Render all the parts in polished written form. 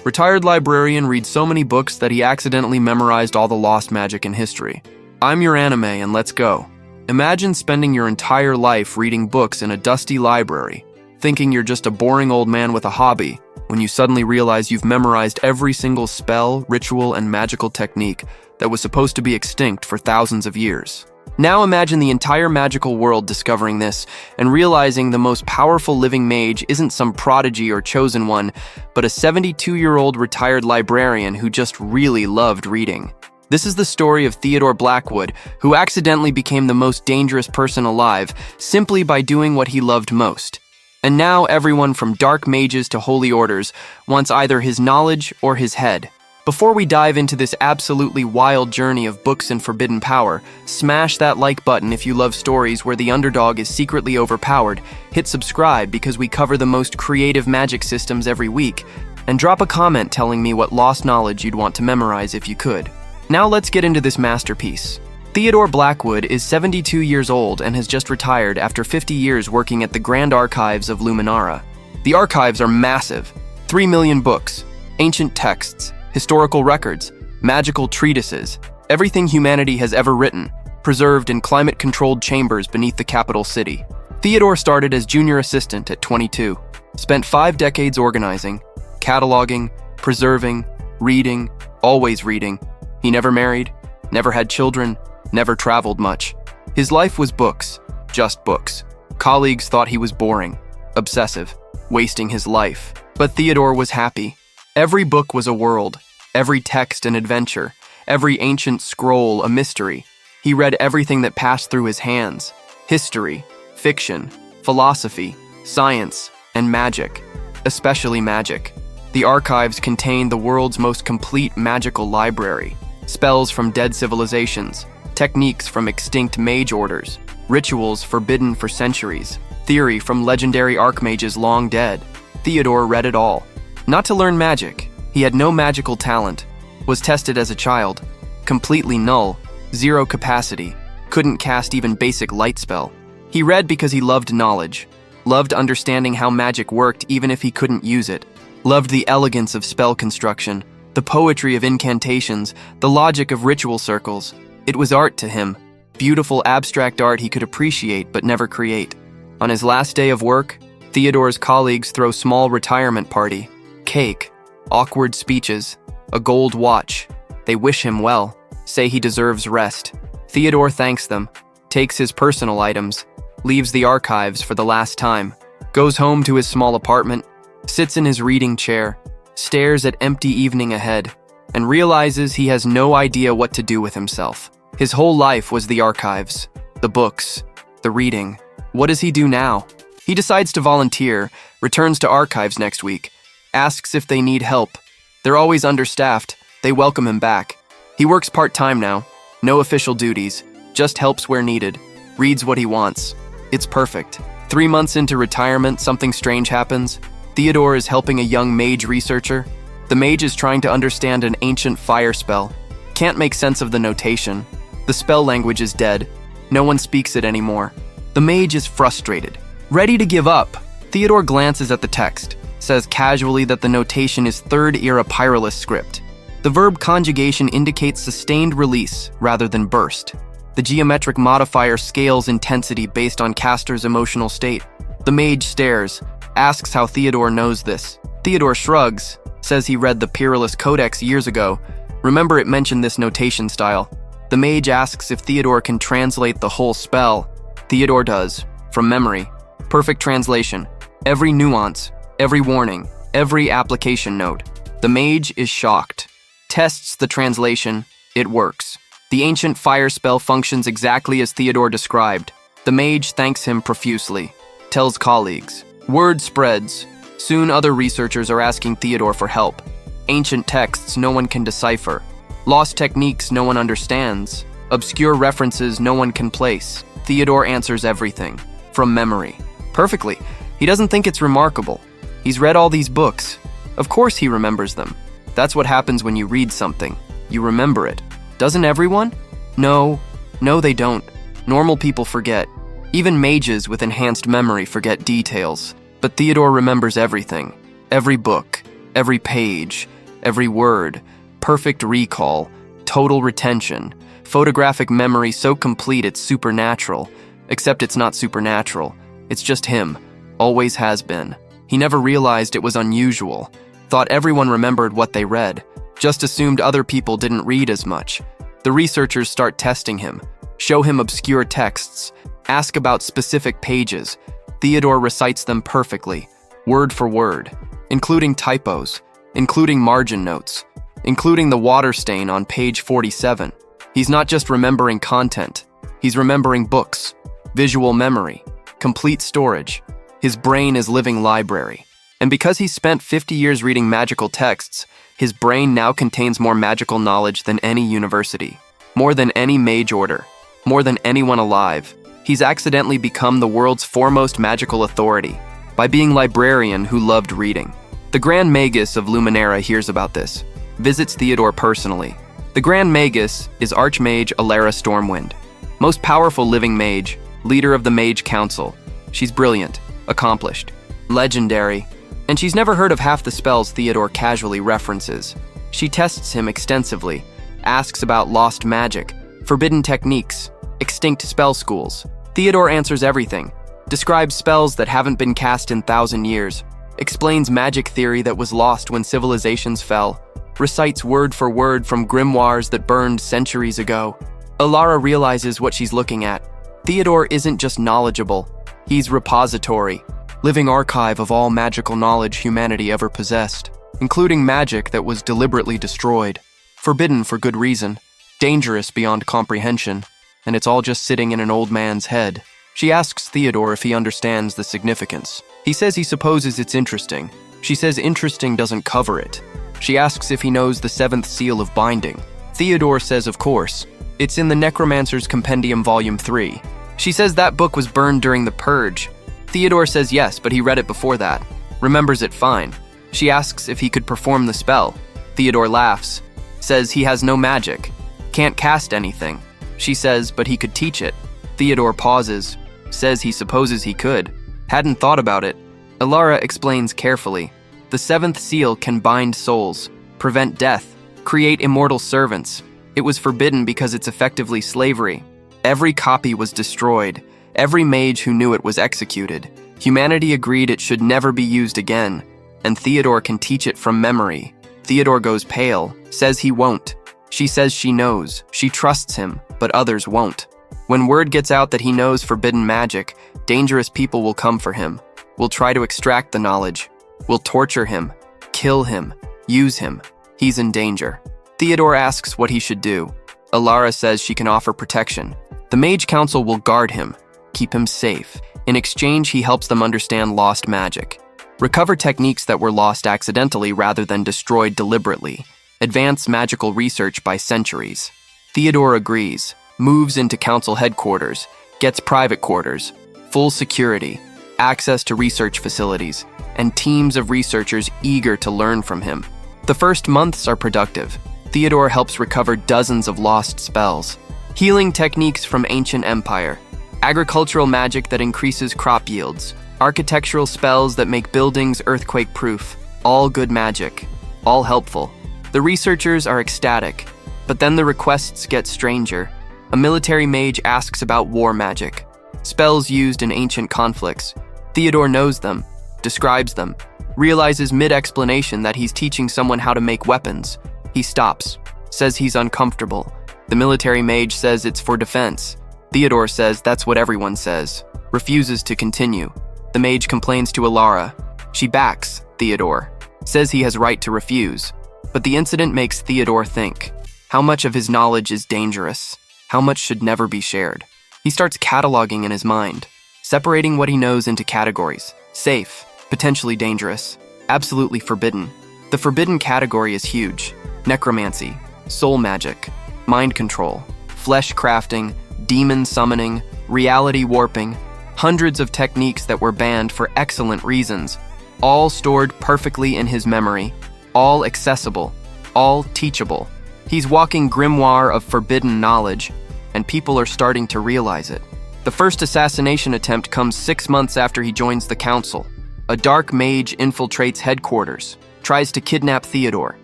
Retired librarian reads so many books that he accidentally memorized all the lost magic in history. I'm your anime, and let's go. Imagine spending your entire life reading books in a dusty library, thinking you're just a boring old man with a hobby, when you suddenly realize you've memorized every single spell, ritual, and magical technique that was supposed to be extinct for thousands of years. Now imagine the entire magical world discovering this and realizing the most powerful living mage isn't some prodigy or chosen one, but a 72-year-old retired librarian who just really loved reading. This is the story of Theodore Blackwood, who accidentally became the most dangerous person alive simply by doing what he loved most. And now everyone from dark mages to holy orders wants either his knowledge or his head. Before we dive into this absolutely wild journey of books and forbidden power, smash that like button if you love stories where the underdog is secretly overpowered, hit subscribe because we cover the most creative magic systems every week, and drop a comment telling me what lost knowledge you'd want to memorize if you could. Now let's get into this masterpiece. Theodore Blackwood is 72 years old and has just retired after 50 years working at the Grand Archives of Luminara. The archives are massive. 3 million books, ancient texts, historical records, magical treatises, everything humanity has ever written, preserved in climate-controlled chambers beneath the capital city. Theodore started as junior assistant at 22, spent 5 decades organizing, cataloging, preserving, reading, always reading. He never married, never had children, never traveled much. His life was books, just books. Colleagues thought he was boring, obsessive, wasting his life. But Theodore was happy. Every book was a world, every text an adventure, every ancient scroll a mystery. He read everything that passed through his hands: history, fiction, philosophy, science, and magic, especially magic. The archives contain the world's most complete magical library: spells from dead civilizations, techniques from extinct mage orders, rituals forbidden for centuries, theory from legendary archmages long dead. Theodore read it all. Not to learn magic. He had no magical talent, was tested as a child, completely null, zero capacity, couldn't cast even basic light spell. He read because he loved knowledge, loved understanding how magic worked even if he couldn't use it, loved the elegance of spell construction, the poetry of incantations, the logic of ritual circles. It was art to him, beautiful abstract art he could appreciate but never create. On his last day of work, Theodore's colleagues throw small retirement party. Cake, awkward speeches, a gold watch. They wish him well, say he deserves rest. Theodore thanks them, takes his personal items, leaves the archives for the last time, goes home to his small apartment, sits in his reading chair, stares at empty evening ahead, and realizes he has no idea what to do with himself. His whole life was the archives, the books, the reading. What does he do now? He decides to volunteer, returns to archives next week, asks if they need help. They're always understaffed. They welcome him back. He works part-time now. No official duties. Just helps where needed. Reads what he wants. It's perfect. 3 months into retirement, something strange happens. Theodore is helping a young mage researcher. The mage is trying to understand an ancient fire spell. Can't make sense of the notation. The spell language is dead. No one speaks it anymore. The mage is frustrated. Ready to give up. Theodore glances at the text. Says casually that the notation is third-era Pyrolus script. The verb conjugation indicates sustained release rather than burst. The geometric modifier scales intensity based on caster's emotional state. The mage stares, asks how Theodore knows this. Theodore shrugs, says he read the Pyrolus Codex years ago. Remember it mentioned this notation style. The mage asks if Theodore can translate the whole spell. Theodore does, from memory. Perfect translation. Every nuance, every warning, every application note. The mage is shocked. Tests the translation. It works. The ancient fire spell functions exactly as Theodore described. The mage thanks him profusely. Tells colleagues. Word spreads. Soon other researchers are asking Theodore for help. Ancient texts no one can decipher. Lost techniques no one understands. Obscure references no one can place. Theodore answers everything. From memory. Perfectly. He doesn't think it's remarkable. He's read all these books. Of course he remembers them. That's what happens when you read something. You remember it. Doesn't everyone? No, they don't. Normal people forget. Even mages with enhanced memory forget details. But Theodore remembers everything. Every book, every page, every word, perfect recall, total retention, photographic memory so complete it's supernatural, except it's not supernatural. It's just him, always has been. He never realized it was unusual, thought everyone remembered what they read, just assumed other people didn't read as much. The researchers start testing him, show him obscure texts, ask about specific pages. Theodore recites them perfectly, word for word, including typos, including margin notes, including the water stain on page 47. He's not just remembering content, he's remembering books, visual memory, complete storage. His brain is living library. And because he spent 50 years reading magical texts, his brain now contains more magical knowledge than any university, more than any mage order, more than anyone alive. He's accidentally become the world's foremost magical authority by being librarian who loved reading. The Grand Magus of Luminera hears about this, visits Theodore personally. The Grand Magus is Archmage Alara Stormwind, most powerful living mage, leader of the Mage Council. She's brilliant, accomplished, legendary, and she's never heard of half the spells Theodore casually references. She tests him extensively, asks about lost magic, forbidden techniques, extinct spell schools. Theodore answers everything, describes spells that haven't been cast in 1,000 years, explains magic theory that was lost when civilizations fell, recites word for word from grimoires that burned centuries ago. Alara realizes what she's looking at. Theodore isn't just knowledgeable, he's repository, living archive of all magical knowledge humanity ever possessed, including magic that was deliberately destroyed, forbidden for good reason, dangerous beyond comprehension, and it's all just sitting in an old man's head. She asks Theodore if he understands the significance. He says he supposes it's interesting. She says interesting doesn't cover it. She asks if he knows the 7th seal of binding. Theodore says of course. It's in the Necromancer's Compendium Volume 3. She says that book was burned during the Purge. Theodore says yes, but he read it before that. Remembers it fine. She asks if he could perform the spell. Theodore laughs, says he has no magic, can't cast anything. She says, but he could teach it. Theodore pauses, says he supposes he could. Hadn't thought about it. Alara explains carefully. The 7th seal can bind souls, prevent death, create immortal servants. It was forbidden because it's effectively slavery. Every copy was destroyed. Every mage who knew it was executed. Humanity agreed it should never be used again, and Theodore can teach it from memory. Theodore goes pale, says he won't. She says she knows, she trusts him, but others won't. When word gets out that he knows forbidden magic, dangerous people will come for him, will try to extract the knowledge, will torture him, kill him, use him. He's in danger. Theodore asks what he should do. Alara says she can offer protection. The Mage Council will guard him, keep him safe. In exchange, he helps them understand lost magic, recover techniques that were lost accidentally rather than destroyed deliberately, advance magical research by centuries. Theodore agrees, moves into council headquarters, gets private quarters, full security, access to research facilities, and teams of researchers eager to learn from him. The first months are productive. Theodore helps recover dozens of lost spells, healing techniques from ancient empire, agricultural magic that increases crop yields, architectural spells that make buildings earthquake-proof, all good magic, all helpful. The researchers are ecstatic, but then the requests get stranger. A military mage asks about war magic, spells used in ancient conflicts. Theodore knows them, describes them, realizes mid-explanation that he's teaching someone how to make weapons. He stops, says he's uncomfortable. The military mage says it's for defense. Theodore says that's what everyone says, refuses to continue. The mage complains to Alara. She backs Theodore, says he has right to refuse. But the incident makes Theodore think. How much of his knowledge is dangerous? How much should never be shared? He starts cataloging in his mind, separating what he knows into categories. Safe, potentially dangerous, absolutely forbidden. The forbidden category is huge. Necromancy, soul magic, mind control, flesh crafting, demon summoning, reality warping, hundreds of techniques that were banned for excellent reasons, all stored perfectly in his memory, all accessible, all teachable. He's walking grimoire of forbidden knowledge, and people are starting to realize it. The first assassination attempt comes 6 months after he joins the council. A dark mage infiltrates headquarters, tries to kidnap Theodore.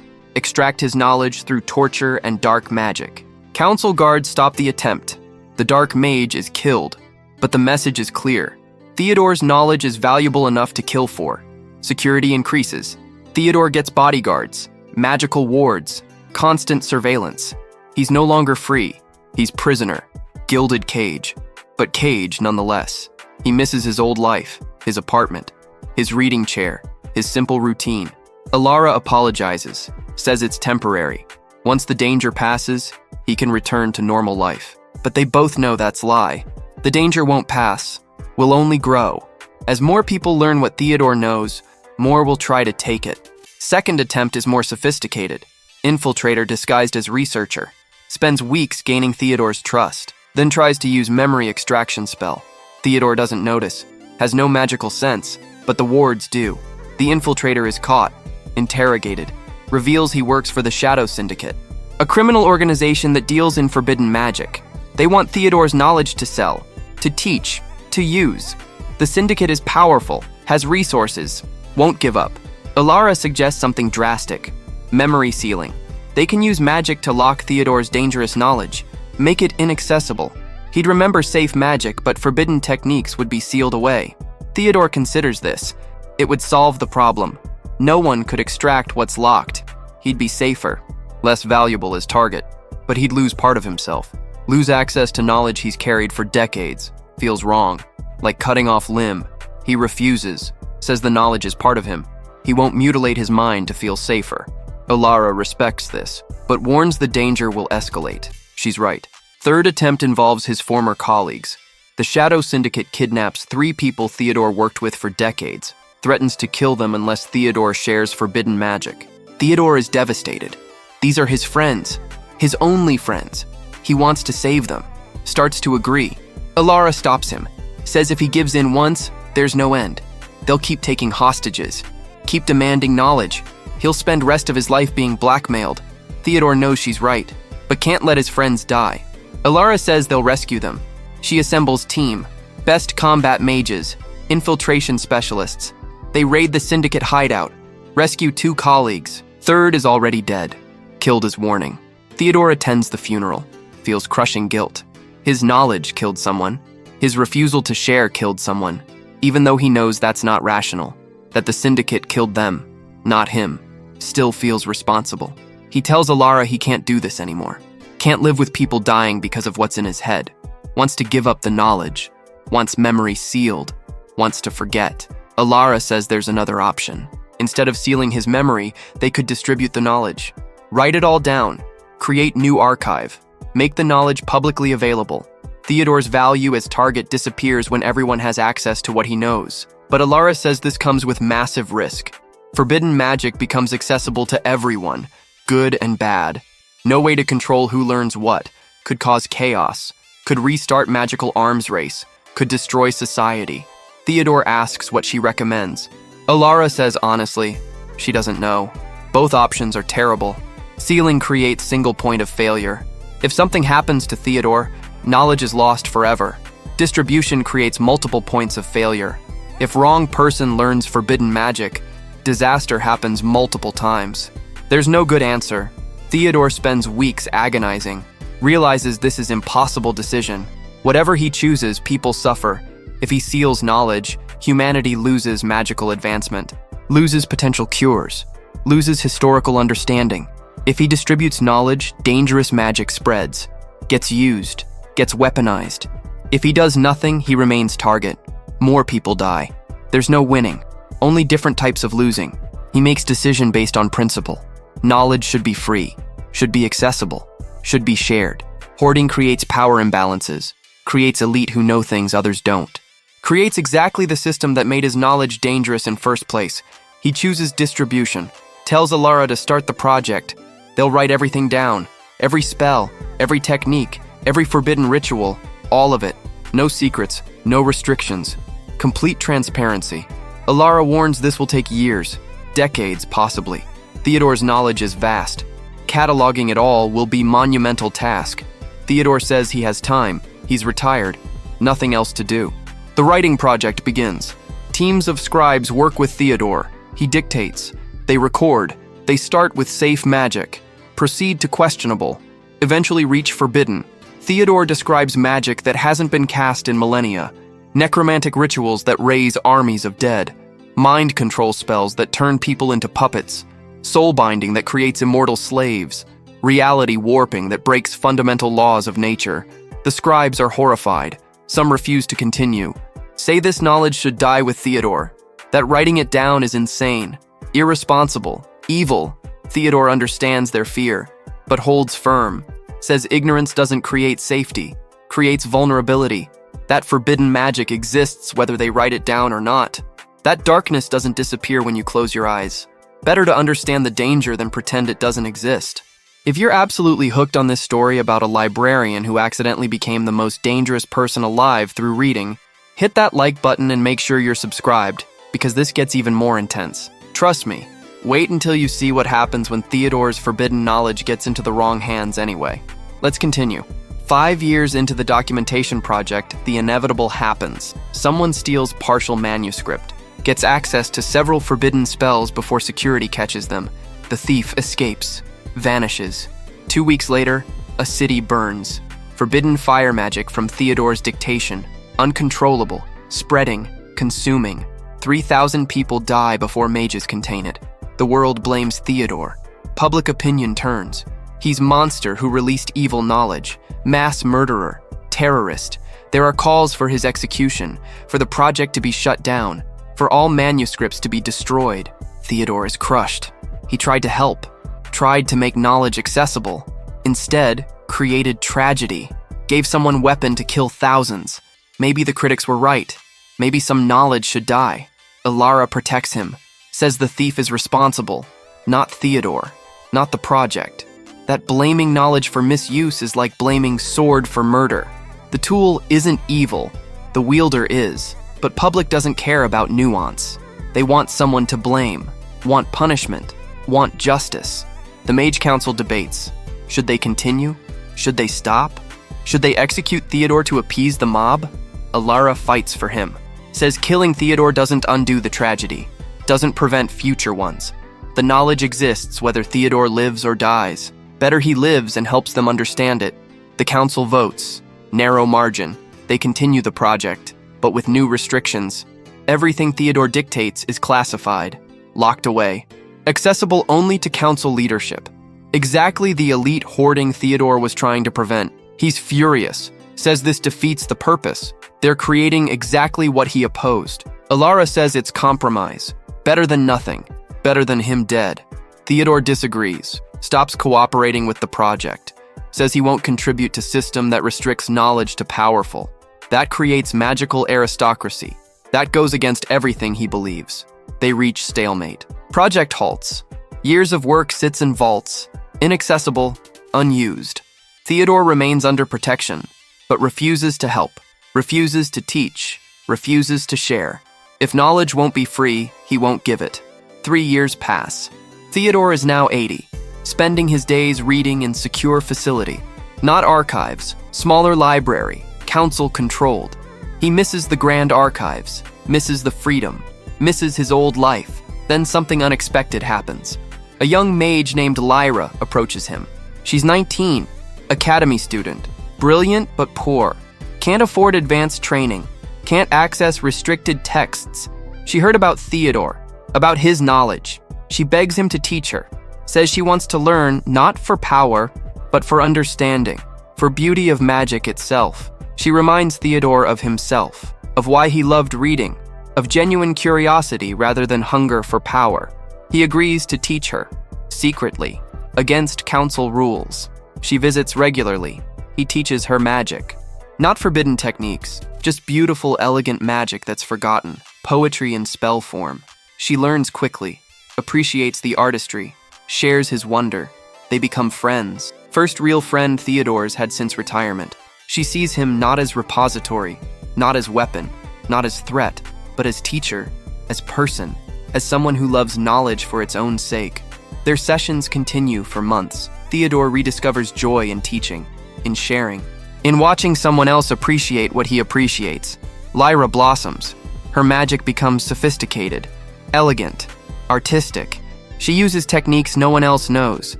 extract his knowledge through torture and dark magic. Council guards stop the attempt. The dark mage is killed, but the message is clear. Theodore's knowledge is valuable enough to kill for. Security increases. Theodore gets bodyguards, magical wards, constant surveillance. He's no longer free. He's prisoner. Gilded cage. But cage nonetheless. He misses his old life, his apartment, his reading chair, his simple routine. Alara apologizes, says it's temporary. Once the danger passes, he can return to normal life. But they both know that's lie. The danger won't pass, will only grow. As more people learn what Theodore knows, more will try to take it. Second attempt is more sophisticated. Infiltrator disguised as researcher. Spends weeks gaining Theodore's trust, then tries to use memory extraction spell. Theodore doesn't notice, has no magical sense, but the wards do. The infiltrator is caught, interrogated, reveals he works for the Shadow Syndicate, a criminal organization that deals in forbidden magic. They want Theodore's knowledge to sell, to teach, to use. The Syndicate is powerful, has resources, won't give up. Alara suggests something drastic: memory sealing. They can use magic to lock Theodore's dangerous knowledge, make it inaccessible. He'd remember safe magic, but forbidden techniques would be sealed away. Theodore considers this. It would solve the problem. No one could extract what's locked. He'd be safer, less valuable as target, but he'd lose part of himself. Lose access to knowledge he's carried for decades. Feels wrong, like cutting off limb. He refuses, says the knowledge is part of him. He won't mutilate his mind to feel safer. Alara respects this, but warns the danger will escalate. She's right. Third attempt involves his former colleagues. The Shadow Syndicate kidnaps 3 people Theodore worked with for decades, threatens to kill them unless Theodore shares forbidden magic. Theodore is devastated. These are his friends, his only friends. He wants to save them, starts to agree. Alara stops him, says if he gives in once, there's no end. They'll keep taking hostages, keep demanding knowledge. He'll spend rest of his life being blackmailed. Theodore knows she's right, but can't let his friends die. Alara says they'll rescue them. She assembles team, best combat mages, infiltration specialists. They raid the Syndicate hideout, rescue 2 colleagues. Third is already dead, killed as warning. Theodore attends the funeral, feels crushing guilt. His knowledge killed someone. His refusal to share killed someone, even though he knows that's not rational, that the Syndicate killed them, not him. Still feels responsible. He tells Alara he can't do this anymore. Can't live with people dying because of what's in his head. Wants to give up the knowledge. Wants memory sealed. Wants to forget. Alara says there's another option. Instead of sealing his memory, they could distribute the knowledge. Write it all down. Create new archive. Make the knowledge publicly available. Theodore's value as target disappears when everyone has access to what he knows. But Alara says this comes with massive risk. Forbidden magic becomes accessible to everyone, good and bad. No way to control who learns what. Could cause chaos. Could restart magical arms race. Could destroy society. Theodore asks what she recommends. Alara says honestly, she doesn't know. Both options are terrible. Sealing creates single point of failure. If something happens to Theodore, knowledge is lost forever. Distribution creates multiple points of failure. If wrong person learns forbidden magic, disaster happens multiple times. There's no good answer. Theodore spends weeks agonizing, realizes this is an impossible decision. Whatever he chooses, people suffer. If he seals knowledge, humanity loses magical advancement, loses potential cures, loses historical understanding. If he distributes knowledge, dangerous magic spreads, gets used, gets weaponized. If he does nothing, he remains target. More people die. There's no winning, only different types of losing. He makes decision based on principle. Knowledge should be free, should be accessible, should be shared. Hoarding creates power imbalances, creates elite who know things others don't. Creates exactly the system that made his knowledge dangerous in first place. He chooses distribution, tells Alara to start the project. They'll write everything down, every spell, every technique, every forbidden ritual, all of it. No secrets, no restrictions, complete transparency. Alara warns this will take years, decades possibly. Theodore's knowledge is vast. Cataloging it all will be a monumental task. Theodore says he has time, he's retired, nothing else to do. The writing project begins. Teams of scribes work with Theodore. He dictates. They record. They start with safe magic, proceed to questionable, eventually reach forbidden. Theodore describes magic that hasn't been cast in millennia, necromantic rituals that raise armies of dead, mind control spells that turn people into puppets, soul binding that creates immortal slaves, reality warping that breaks fundamental laws of nature. The scribes are horrified. Some refuse to continue. Say this knowledge should die with Theodore. That writing it down is insane, irresponsible, evil. Theodore understands their fear, but holds firm. Says ignorance doesn't create safety, creates vulnerability. That forbidden magic exists whether they write it down or not. That darkness doesn't disappear when you close your eyes. Better to understand the danger than pretend it doesn't exist. If you're absolutely hooked on this story about a librarian who accidentally became the most dangerous person alive through reading, hit that like button and make sure you're subscribed, because this gets even more intense. Trust me, wait until you see what happens when Theodore's forbidden knowledge gets into the wrong hands anyway. Let's continue. 5 years into the documentation project, the inevitable happens. Someone steals partial manuscript, gets access to several forbidden spells before security catches them. The thief escapes, vanishes. 2 weeks later, a city burns. Forbidden fire magic from Theodore's dictation, uncontrollable, spreading, consuming. 3,000 people die before mages contain it. The world blames Theodore. Public opinion turns. He's monster who released evil knowledge, mass murderer, terrorist. There are calls for his execution, for the project to be shut down, for all manuscripts to be destroyed. Theodore is crushed. He tried to help, tried to make knowledge accessible. Instead, created tragedy, gave someone weapon to kill thousands. Maybe the critics were right. Maybe some knowledge should die. Ilara protects him, says the thief is responsible, not Theodore, not the project. That blaming knowledge for misuse is like blaming sword for murder. The tool isn't evil, the wielder is, but public doesn't care about nuance. They want someone to blame, want punishment, want justice. The Mage Council debates. Should they continue? Should they stop? Should they execute Theodore to appease the mob? Ilara fights for him, says killing Theodore doesn't undo the tragedy, doesn't prevent future ones. The knowledge exists whether Theodore lives or dies. Better he lives and helps them understand it. The council votes. Narrow margin. They continue the project, but with new restrictions. Everything Theodore dictates is classified, locked away, accessible only to council leadership. Exactly the elite hoarding Theodore was trying to prevent. He's furious, says this defeats the purpose. They're creating exactly what he opposed. Ilara says it's compromise. Better than nothing. Better than him dead. Theodore disagrees, stops cooperating with the project, says he won't contribute to system that restricts knowledge to powerful. That creates magical aristocracy. That goes against everything he believes. They reach stalemate. Project halts. Years of work sits in vaults, inaccessible, unused. Theodore remains under protection, but refuses to help, refuses to teach, refuses to share. If knowledge won't be free, he won't give it. 3 years pass. Theodore is now 80, spending his days reading in secure facility. Not archives, smaller library, council-controlled. He misses the grand archives, misses the freedom, misses his old life. Then something unexpected happens. A young mage named Lyra approaches him. She's 19, academy student, brilliant but poor, can't afford advanced training, can't access restricted texts. She heard about Theodore, about his knowledge. She begs him to teach her, says she wants to learn not for power, but for understanding, for beauty of magic itself. She reminds Theodore of himself, of why he loved reading, of genuine curiosity rather than hunger for power. He agrees to teach her, secretly, against council rules. She visits regularly. He teaches her magic. Not forbidden techniques, just beautiful, elegant magic that's forgotten, poetry in spell form. She learns quickly, appreciates the artistry, shares his wonder. They become friends. First real friend Theodore's had since retirement. She sees him not as repository, not as weapon, not as threat, but as teacher, as person, as someone who loves knowledge for its own sake. Their sessions continue for months. Theodore rediscovers joy in teaching, in sharing, in watching someone else appreciate what he appreciates. Lyra blossoms. Her magic becomes sophisticated, elegant, artistic. She uses techniques no one else knows,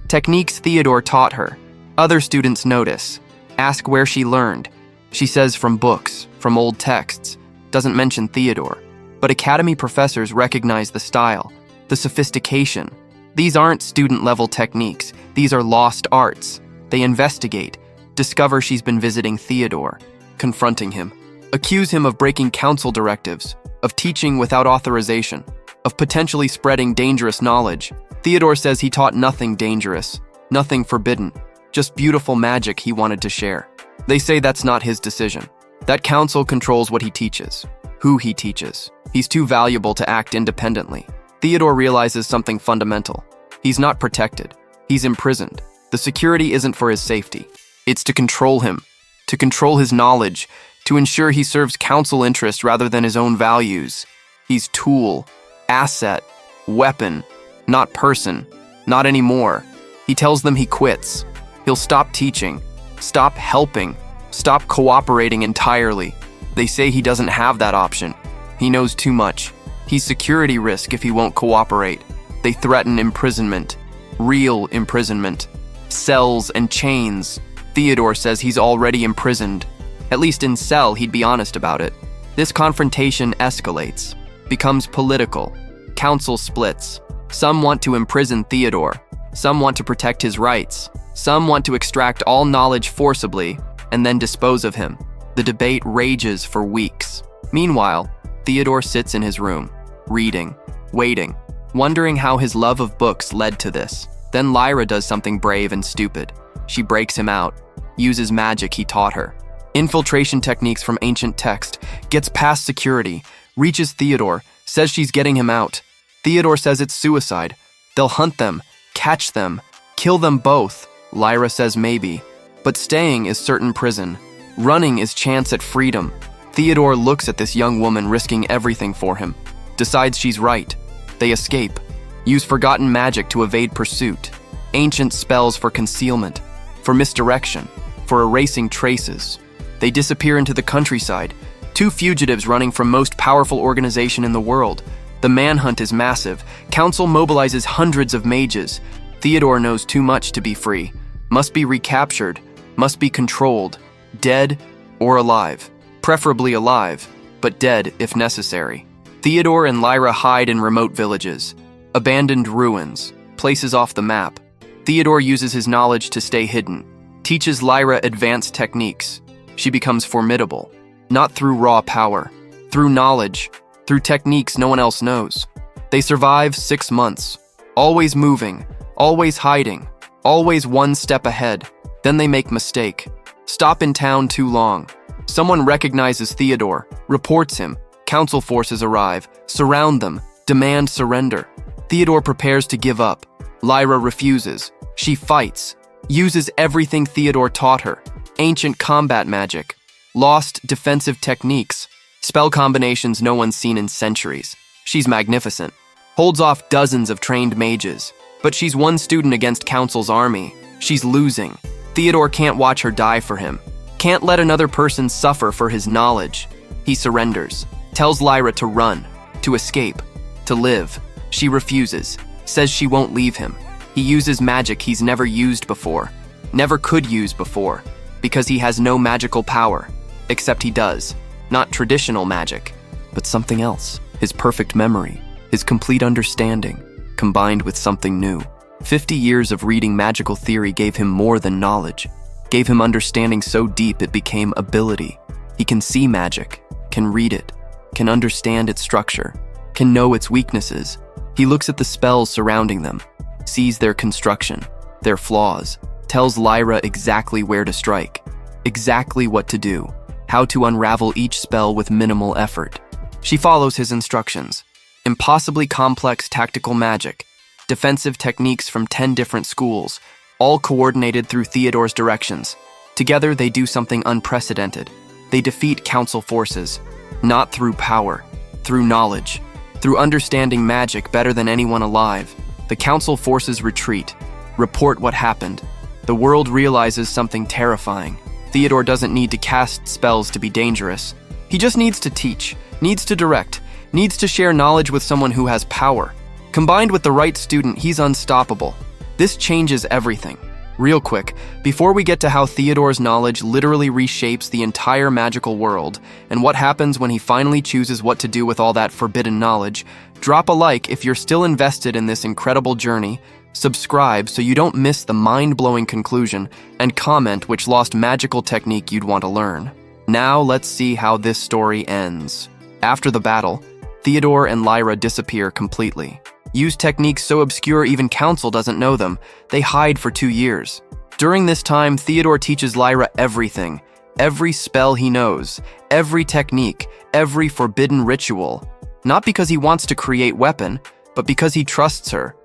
techniques Theodore taught her. Other students notice, ask where she learned. She says from books, from old texts, doesn't mention Theodore. But academy professors recognize the style, the sophistication. These aren't student-level techniques, these are lost arts. They investigate, discover she's been visiting Theodore, confronting him, accuse him of breaking council directives, of teaching without authorization, of potentially spreading dangerous knowledge. Theodore says he taught nothing dangerous, nothing forbidden, just beautiful magic he wanted to share. They say that's not his decision. That council controls what he teaches, who he teaches. He's too valuable to act independently. Theodore realizes something fundamental. He's not protected. He's imprisoned. The security isn't for his safety. It's to control him, to control his knowledge, to ensure he serves council interests rather than his own values. He's tool, asset, weapon, not person, not anymore. He tells them he quits. He'll stop teaching, stop helping, stop cooperating entirely. They say he doesn't have that option. He knows too much. He's security risk if he won't cooperate. They threaten imprisonment, real imprisonment, cells and chains. Theodore says he's already imprisoned. At least in cell, he'd be honest about it. This confrontation escalates, becomes political. Council splits. Some want to imprison Theodore. Some want to protect his rights. Some want to extract all knowledge forcibly and then dispose of him. The debate rages for weeks. Meanwhile, Theodore sits in his room, reading, waiting, wondering how his love of books led to this. Then Lyra does something brave and stupid. She breaks him out, uses magic he taught her. Infiltration techniques from ancient text, gets past security, reaches Theodore, says she's getting him out. Theodore says it's suicide. They'll hunt them, catch them, kill them both. Lyra says maybe, but staying is certain prison. Running is chance at freedom. Theodore looks at this young woman risking everything for him, decides she's right. They escape, use forgotten magic to evade pursuit, ancient spells for concealment, for misdirection, for erasing traces. They disappear into the countryside, two fugitives running from most powerful organization in the world. The manhunt is massive. Council mobilizes hundreds of mages. Theodore knows too much to be free, must be recaptured, must be controlled, dead or alive. Preferably alive, but dead if necessary. Theodore and Lyra hide in remote villages, abandoned ruins, places off the map. Theodore uses his knowledge to stay hidden, teaches Lyra advanced techniques. She becomes formidable, not through raw power, through knowledge, through techniques no one else knows. They survive 6 months, always moving, always hiding, always one step ahead. Then they make mistake, stop in town too long. Someone recognizes Theodore, reports him. Council forces arrive, surround them, demand surrender. Theodore prepares to give up. Lyra refuses. She fights, uses everything Theodore taught her. Ancient combat magic, lost defensive techniques, spell combinations no one's seen in centuries. She's magnificent, holds off dozens of trained mages. But she's one student against Council's army. She's losing. Theodore can't watch her die for him. Can't let another person suffer for his knowledge. He surrenders, tells Lyra to run, to escape, to live. She refuses, says she won't leave him. He uses magic he's never used before, never could use before, because he has no magical power, except he does. Not traditional magic, but something else. His perfect memory, his complete understanding, combined with something new. 50 years of reading magical theory gave him more than knowledge. Gave him understanding so deep it became ability. He can see magic, can read it, can understand its structure, can know its weaknesses. He looks at the spells surrounding them, sees their construction, their flaws, tells Lyra exactly where to strike, exactly what to do, how to unravel each spell with minimal effort. She follows his instructions. Impossibly complex tactical magic, defensive techniques from 10 different schools, all coordinated through Theodore's directions. Together, they do something unprecedented. They defeat Council forces, not through power, through knowledge, through understanding magic better than anyone alive. The Council forces retreat, report what happened. The world realizes something terrifying. Theodore doesn't need to cast spells to be dangerous. He just needs to teach, needs to direct, needs to share knowledge with someone who has power. Combined with the right student, he's unstoppable. This changes everything. Real quick, before we get to how Theodore's knowledge literally reshapes the entire magical world, and what happens when he finally chooses what to do with all that forbidden knowledge, drop a like if you're still invested in this incredible journey, subscribe so you don't miss the mind-blowing conclusion, and comment which lost magical technique you'd want to learn. Now let's see how this story ends. After the battle, Theodore and Lyra disappear completely. Use techniques so obscure even Council doesn't know them. They hide for 2 years. During this time, Theodore teaches Lyra everything. Every spell he knows, every technique, every forbidden ritual. Not because he wants to create weapon, but because he trusts her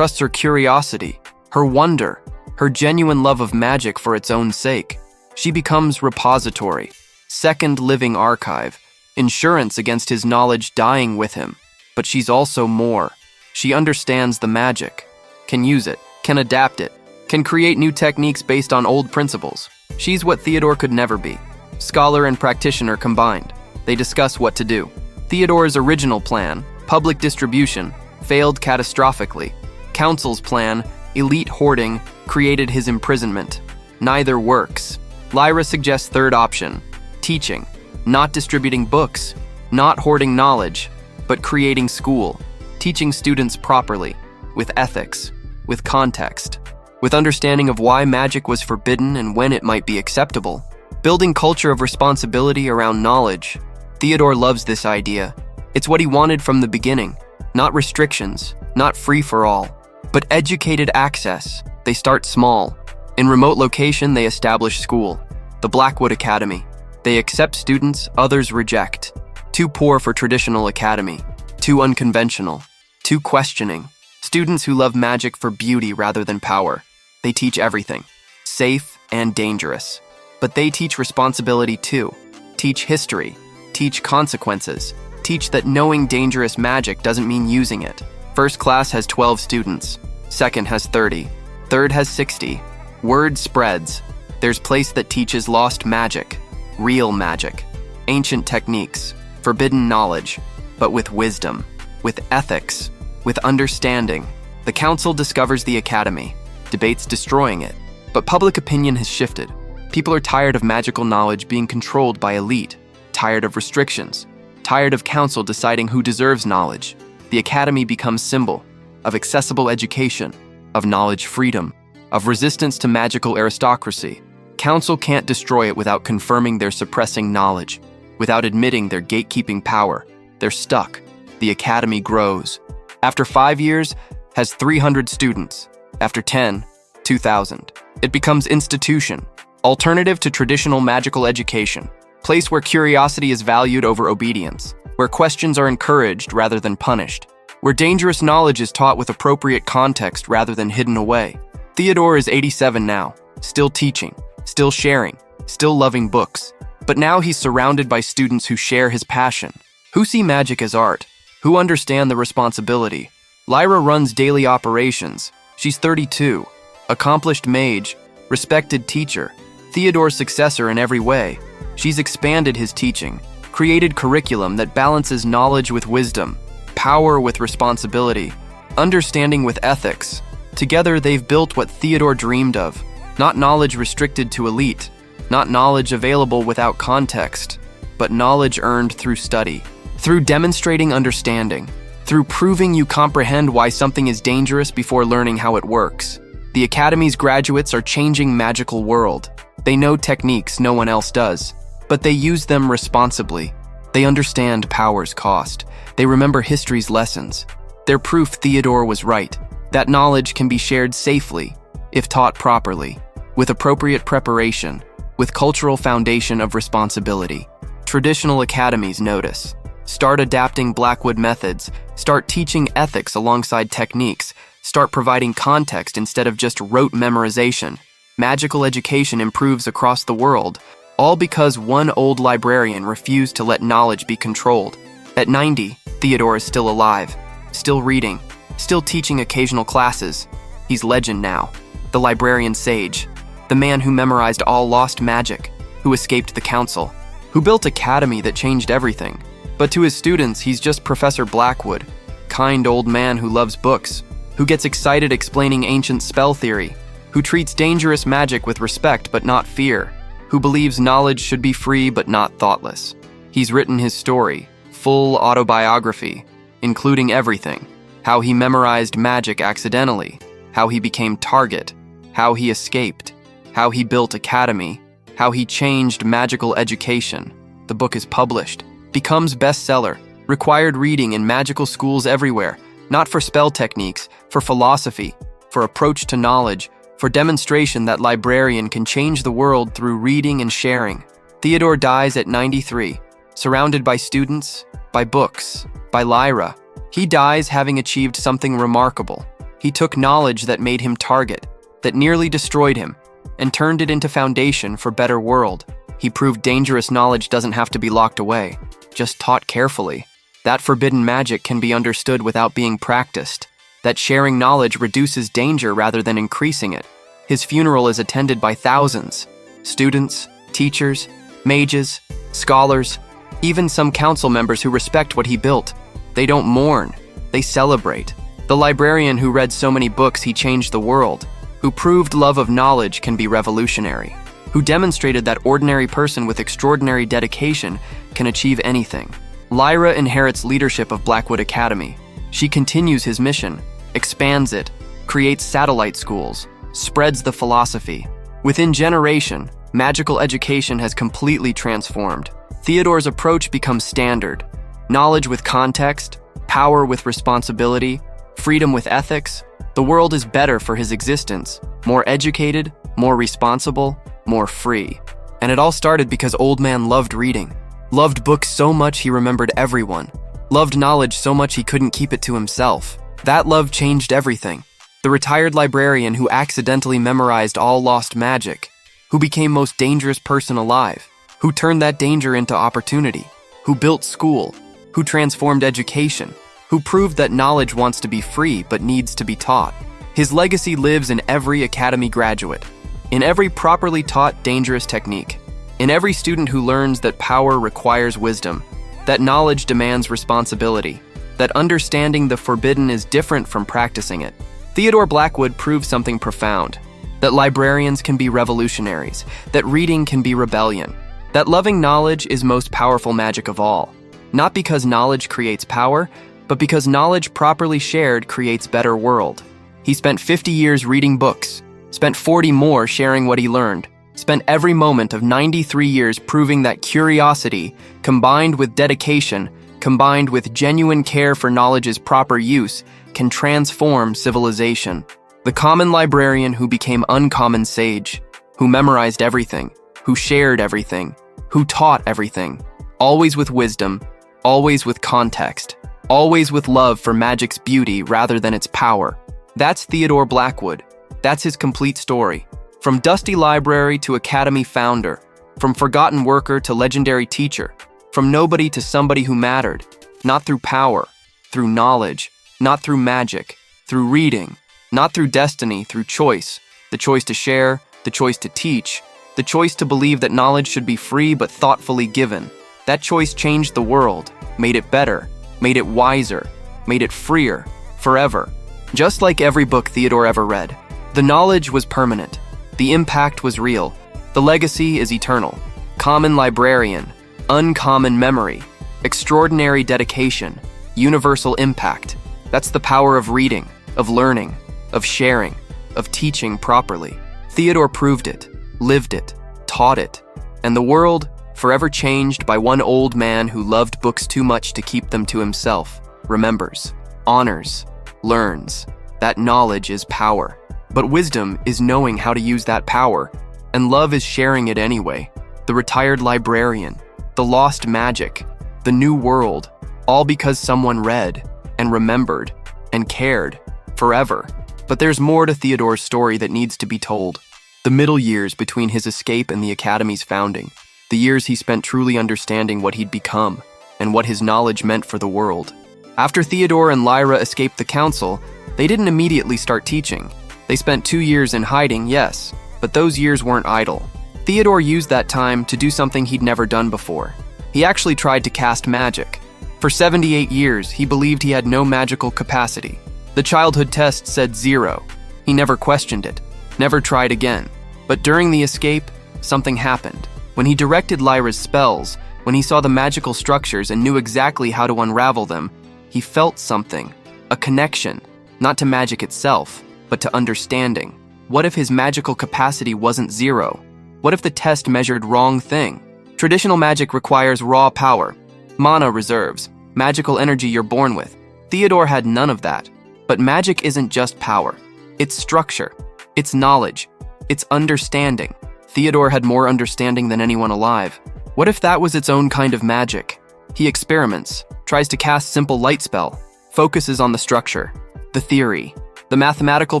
curiosity, her wonder, her genuine love of magic for its own sake. She becomes repository, second living archive, insurance against his knowledge dying with him. But she's also more. She understands the magic, can use it, can adapt it, can create new techniques based on old principles. She's what Theodore could never be. Scholar and practitioner combined. They discuss what to do. Theodore's original plan, public distribution, failed catastrophically. Council's plan, elite hoarding, created his imprisonment. Neither works. Lyra suggests third option, teaching, not distributing books, not hoarding knowledge, but creating school. Teaching students properly, with ethics, with context, with understanding of why magic was forbidden and when it might be acceptable. Building culture of responsibility around knowledge. Theodore loves this idea. It's what he wanted from the beginning. Not restrictions, not free-for-all, but educated access. They start small. In remote location, they establish school, the Blackwood Academy. They accept students others reject. Too poor for traditional academy, too unconventional. Too questioning. Students who love magic for beauty rather than power. They teach everything, safe and dangerous. But they teach responsibility too. Teach history. Teach consequences. Teach that knowing dangerous magic doesn't mean using it. First class has 12 students. Second has 30. Third has 60. Word spreads. There's place that teaches lost magic, real magic, ancient techniques, forbidden knowledge, but with wisdom, with ethics, with understanding. The council discovers the academy, debates destroying it. But public opinion has shifted. People are tired of magical knowledge being controlled by elite, tired of restrictions, tired of council deciding who deserves knowledge. The academy becomes symbol of accessible education, of knowledge freedom, of resistance to magical aristocracy. Council can't destroy it without confirming they're suppressing knowledge, without admitting their gatekeeping power. They're stuck. The academy grows. After 5 years, has 300 students. After 10, 2,000. It becomes institution, alternative to traditional magical education, place where curiosity is valued over obedience, where questions are encouraged rather than punished, where dangerous knowledge is taught with appropriate context rather than hidden away. Theodore is 87 now, still teaching, still sharing, still loving books. But now he's surrounded by students who share his passion, who see magic as art, who understand the responsibility. Lyra runs daily operations. She's 32, accomplished mage, respected teacher, Theodore's successor in every way. She's expanded his teaching, created curriculum that balances knowledge with wisdom, power with responsibility, understanding with ethics. Together, they've built what Theodore dreamed of, not knowledge restricted to elite, not knowledge available without context, but knowledge earned through study, through demonstrating understanding, through proving you comprehend why something is dangerous before learning how it works. The Academy's graduates are changing magical world. They know techniques no one else does, but they use them responsibly. They understand power's cost. They remember history's lessons. They're proof Theodore was right. That knowledge can be shared safely, if taught properly, with appropriate preparation, with cultural foundation of responsibility. Traditional academies notice. Start adapting Blackwood methods. Start teaching ethics alongside techniques. Start providing context instead of just rote memorization. Magical education improves across the world, all because one old librarian refused to let knowledge be controlled. At 90, Theodore is still alive, still reading, still teaching occasional classes. He's legend now, the librarian sage, the man who memorized all lost magic, who escaped the council, who built academy that changed everything. But to his students, he's just Professor Blackwood, kind old man who loves books, who gets excited explaining ancient spell theory, who treats dangerous magic with respect but not fear, who believes knowledge should be free but not thoughtless. He's written his story, full autobiography, including everything: how he memorized magic accidentally, how he became target, how he escaped, how he built academy, how he changed magical education. The book is published, becomes bestseller, required reading in magical schools everywhere, not for spell techniques, for philosophy, for approach to knowledge, for demonstration that librarian can change the world through reading and sharing. Theodore dies at 93, surrounded by students, by books, by Lyra. He dies having achieved something remarkable. He took knowledge that made him target, that nearly destroyed him, and turned it into foundation for better world. He proved dangerous knowledge doesn't have to be locked away, just taught carefully. That forbidden magic can be understood without being practiced. That sharing knowledge reduces danger rather than increasing it. His funeral is attended by thousands: students, teachers, mages, scholars, even some council members who respect what he built. They don't mourn, they celebrate. The librarian who read so many books he changed the world, who proved love of knowledge can be revolutionary, who demonstrated that ordinary person with extraordinary dedication can achieve anything. Lyra inherits leadership of Blackwood Academy. She continues his mission, expands it, creates satellite schools, spreads the philosophy. Within generation, magical education has completely transformed. Theodore's approach becomes standard: knowledge with context, power with responsibility, freedom with ethics. The world is better for his existence, more educated, more responsible, more free. And it all started because old man loved reading, loved books so much he remembered everyone, loved knowledge so much he couldn't keep it to himself. That love changed everything. The retired librarian who accidentally memorized all lost magic, who became most dangerous person alive, who turned that danger into opportunity, who built school, who transformed education, who proved that knowledge wants to be free but needs to be taught. His legacy lives in every academy graduate, in every properly taught dangerous technique, in every student who learns that power requires wisdom, that knowledge demands responsibility, that understanding the forbidden is different from practicing it. Theodore Blackwood proved something profound: that librarians can be revolutionaries, that reading can be rebellion, that loving knowledge is most powerful magic of all. Not because knowledge creates power, but because knowledge properly shared creates better world. He spent 50 years reading books, spent 40 more sharing what he learned, spent every moment of 93 years proving that curiosity, combined with dedication, combined with genuine care for knowledge's proper use, can transform civilization. The common librarian who became uncommon sage, who memorized everything, who shared everything, who taught everything, always with wisdom, always with context, always with love for magic's beauty rather than its power. That's Theodore Blackwood. That's his complete story. From dusty library to academy founder, from forgotten worker to legendary teacher, from nobody to somebody who mattered, not through power, through knowledge, not through magic, through reading, not through destiny, through choice, the choice to share, the choice to teach, the choice to believe that knowledge should be free but thoughtfully given. That choice changed the world, made it better, made it wiser, made it freer, forever. Just like every book Theodore ever read, the knowledge was permanent, the impact was real, the legacy is eternal. Common librarian, uncommon memory, extraordinary dedication, universal impact. That's the power of reading, of learning, of sharing, of teaching properly. Theodore proved it, lived it, taught it, and the world, forever changed by one old man who loved books too much to keep them to himself, remembers, honors, learns. That knowledge is power. But wisdom is knowing how to use that power, and love is sharing it anyway. The retired librarian, the lost magic, the new world, all because someone read and remembered and cared forever. But there's more to Theodore's story that needs to be told. The middle years between his escape and the Academy's founding, the years he spent truly understanding what he'd become and what his knowledge meant for the world. After Theodore and Lyra escaped the council, they didn't immediately start teaching. They spent 2 years in hiding, yes, but those years weren't idle. Theodore used that time to do something he'd never done before. He actually tried to cast magic. For 78 years, he believed he had no magical capacity. The childhood test said 0. He never questioned it, never tried again. But during the escape, something happened. When he directed Lyra's spells, when he saw the magical structures and knew exactly how to unravel them, he felt something, a connection, not to magic itself, but to understanding. What if his magical capacity wasn't 0? What if the test measured wrong thing? Traditional magic requires raw power, mana reserves, magical energy you're born with. Theodore had none of that. But magic isn't just power. It's structure, it's knowledge, it's understanding. Theodore had more understanding than anyone alive. What if that was its own kind of magic? He experiments, tries to cast simple light spell, focuses on the structure, the theory, the mathematical